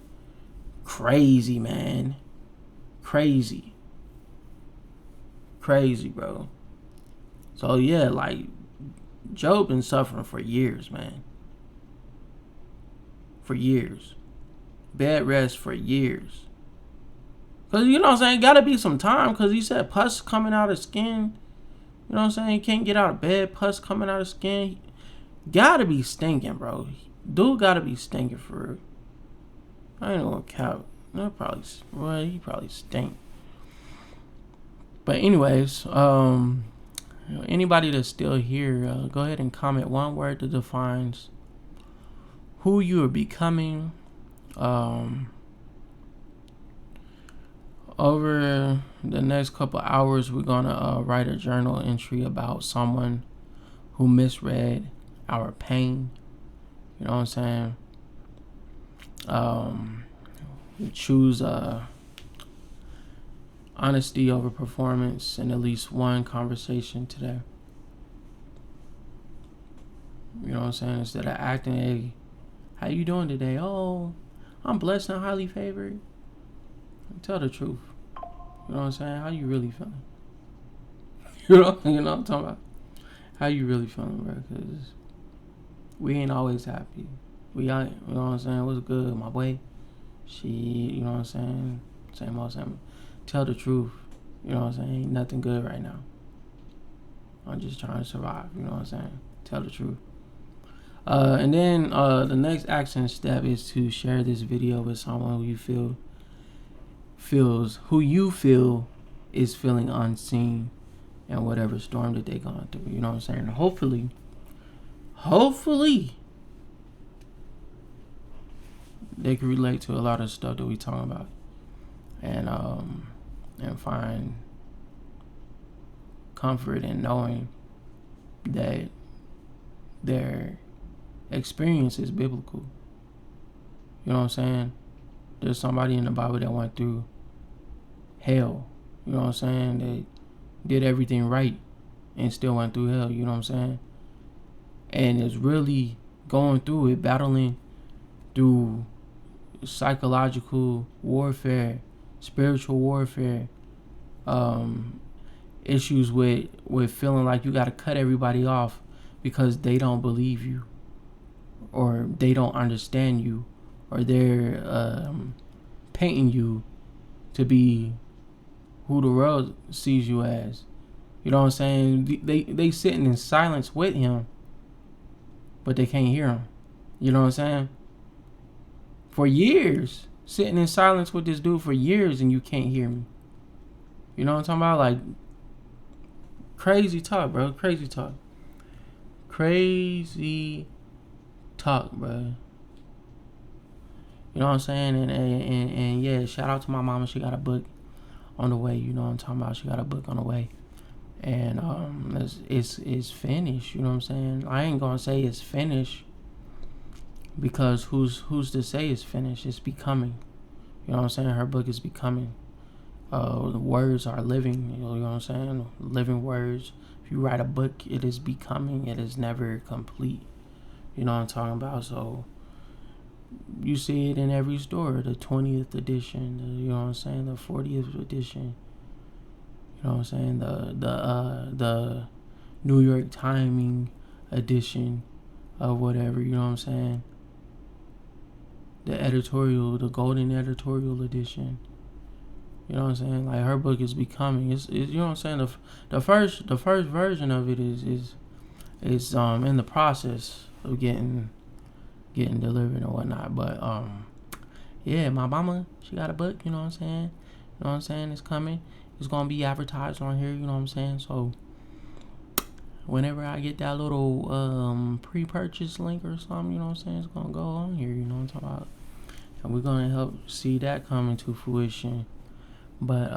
Crazy, man. Crazy, bro. So yeah, like, Job been suffering for years, man. For years. Bed rest for years. Cause you know what I'm saying, gotta be some time. Cause he said pus coming out of skin. You know what I'm saying? He can't get out of bed, pus coming out of skin. Gotta be stinking, bro. Dude gotta be stinking for real. I ain't gonna count. No, probably. Well, he probably stink. But anyways, anybody that's still here, go ahead and comment one word that defines who you are becoming. Over the next couple hours, we're gonna write a journal entry about someone who misread our pain. You know what I'm saying? We choose honesty over performance in at least one conversation today. You know what I'm saying? Instead of acting, hey, how you doing today? Oh, I'm blessed and highly favored. Tell the truth. You know what I'm saying? How you really feeling? You know what I'm talking about? How you really feeling, bro? Because we ain't always happy. We ain't, you know what I'm saying? What's good, my boy? She, you know what I'm saying? Same old same. Tell the truth. You know what I'm saying? Ain't nothing good right now. I'm just trying to survive. You know what I'm saying? Tell the truth. And then the next action step is to share this video with someone who you feel is feeling unseen in whatever storm that they going through. You know what I'm saying? Hopefully they can relate to a lot of stuff that we talking about, and find comfort in knowing that their experience is biblical. You know what I'm saying? There's somebody in the Bible that went through hell. You know what I'm saying? They did everything right and still went through hell. You know what I'm saying? And is really going through it, battling through psychological warfare, spiritual warfare, issues with feeling like you got to cut everybody off because they don't believe you, or they don't understand you, or they're painting you to be who the world sees you as. You know what I'm saying? They sitting in silence with him, but they can't hear him. You know what I'm saying? For years, sitting in silence with this dude for years, and you can't hear me. You know what I'm talking about? Like, crazy talk, bro. Crazy talk, bro. You know what I'm saying? And yeah, shout out to my mama. She got a book on the way. You know what I'm talking about? She got a book on the way. And it's finished. You know what I'm saying? I ain't gonna say it's finished, because who's to say it's finished? It's becoming. You know what I'm saying? Her book is becoming. The words are living. You know what I'm saying? Living words. If you write a book, it is becoming. It is never complete. You know what I'm talking about? So You see it in every store. The 20th edition, you know what I'm saying? The 40th edition. You know what I'm saying? The New York Timing edition of whatever, you know what I'm saying? The golden editorial edition. You know what I'm saying? Like, her book is becoming. It's you know what I'm saying? The first version of it is in the process of getting delivered and whatnot. But yeah, my mama, she got a book. You know what I'm saying? You know what I'm saying? It's coming. It's gonna be advertised on here. You know what I'm saying? So whenever I get that little pre-purchase link or something, you know what I'm saying, it's gonna go on here. You know what I'm talking about? And we're gonna help see that come into fruition. But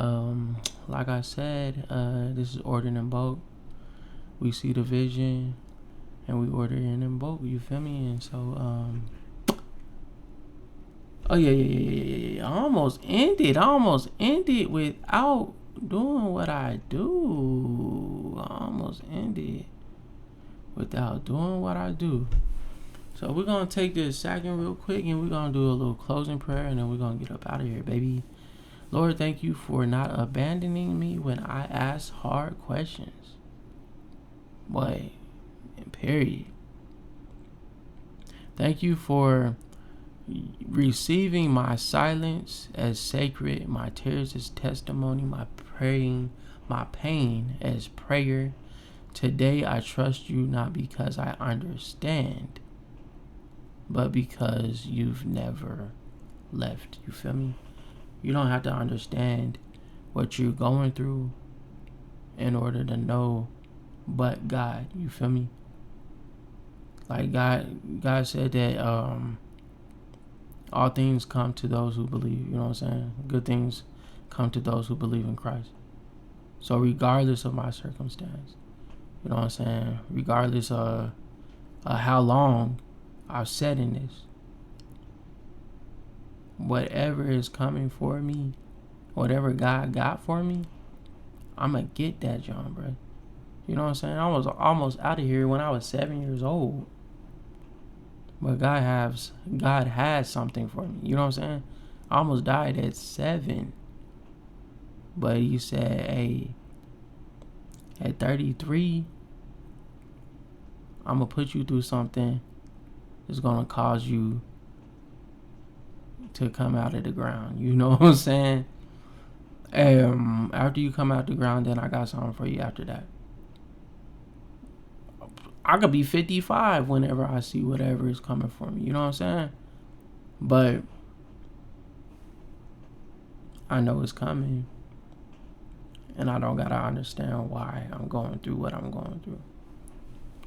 like I said, this is ordered in bulk. We see the vision and we order it in bulk, you feel me? And so oh yeah. I almost ended without doing what I do. I almost ended without doing what I do. So we're gonna take this second real quick and we're gonna do a little closing prayer and then we're gonna get up out of here, baby. Lord, thank you for not abandoning me when I ask hard questions. Boy, period. Thank you for receiving my silence as sacred, my tears as testimony, my pain as prayer. Today I trust you not because I understand, but because you've never left. You feel me? You don't have to understand what you're going through in order to know but God. You feel me? Like God said that all things come to those who believe. You know what I'm saying? Good things come to those who believe in Christ. So regardless of my circumstance, you know what I'm saying? Regardless of how long I've sat in this, whatever is coming for me, whatever God got for me, I'm going to get that, John, bro. You know what I'm saying? I was almost out of here when I was 7 years old. But God has something for me. You know what I'm saying? I almost died at 7. But he said, hey, at 33, I'm going to put you through something that's going to cause you to come out of the ground. You know what I'm saying? After you come out the ground, then I got something for you after that. I could be 55 whenever I see whatever is coming for me. You know what I'm saying? But I know it's coming. And I don't gotta understand why I'm going through what I'm going through.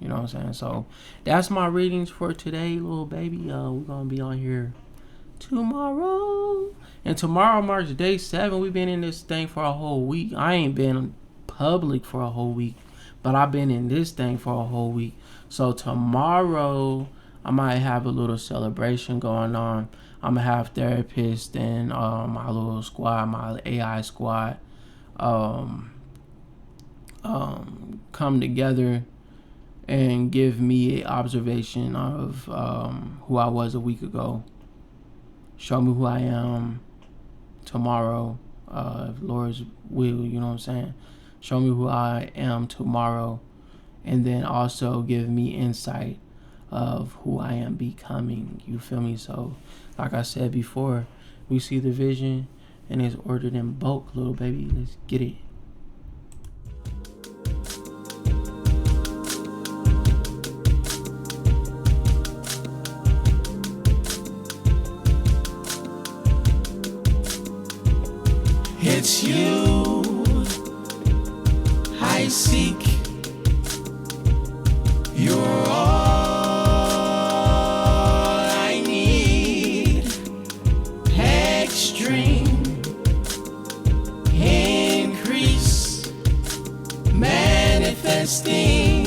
You know what I'm saying? So that's my readings for today, little baby. We're gonna be on here tomorrow. And tomorrow marks day 7. We've been in this thing for a whole week. I ain't been public for a whole week, but I've been in this thing for a whole week. So tomorrow I might have a little celebration going on. I'm gonna have therapists and my little squad, my AI squad, come together and give me an observation of who I was a week ago. Show me who I am tomorrow, if Lord's will, you know what I'm saying? Show me who I am tomorrow, and then also give me insight of who I am becoming. You feel me? So, like I said before, we see the vision, and it's ordered in bulk, little baby. Let's get it. It's you I seek. You're all I need. Extreme increase manifesting.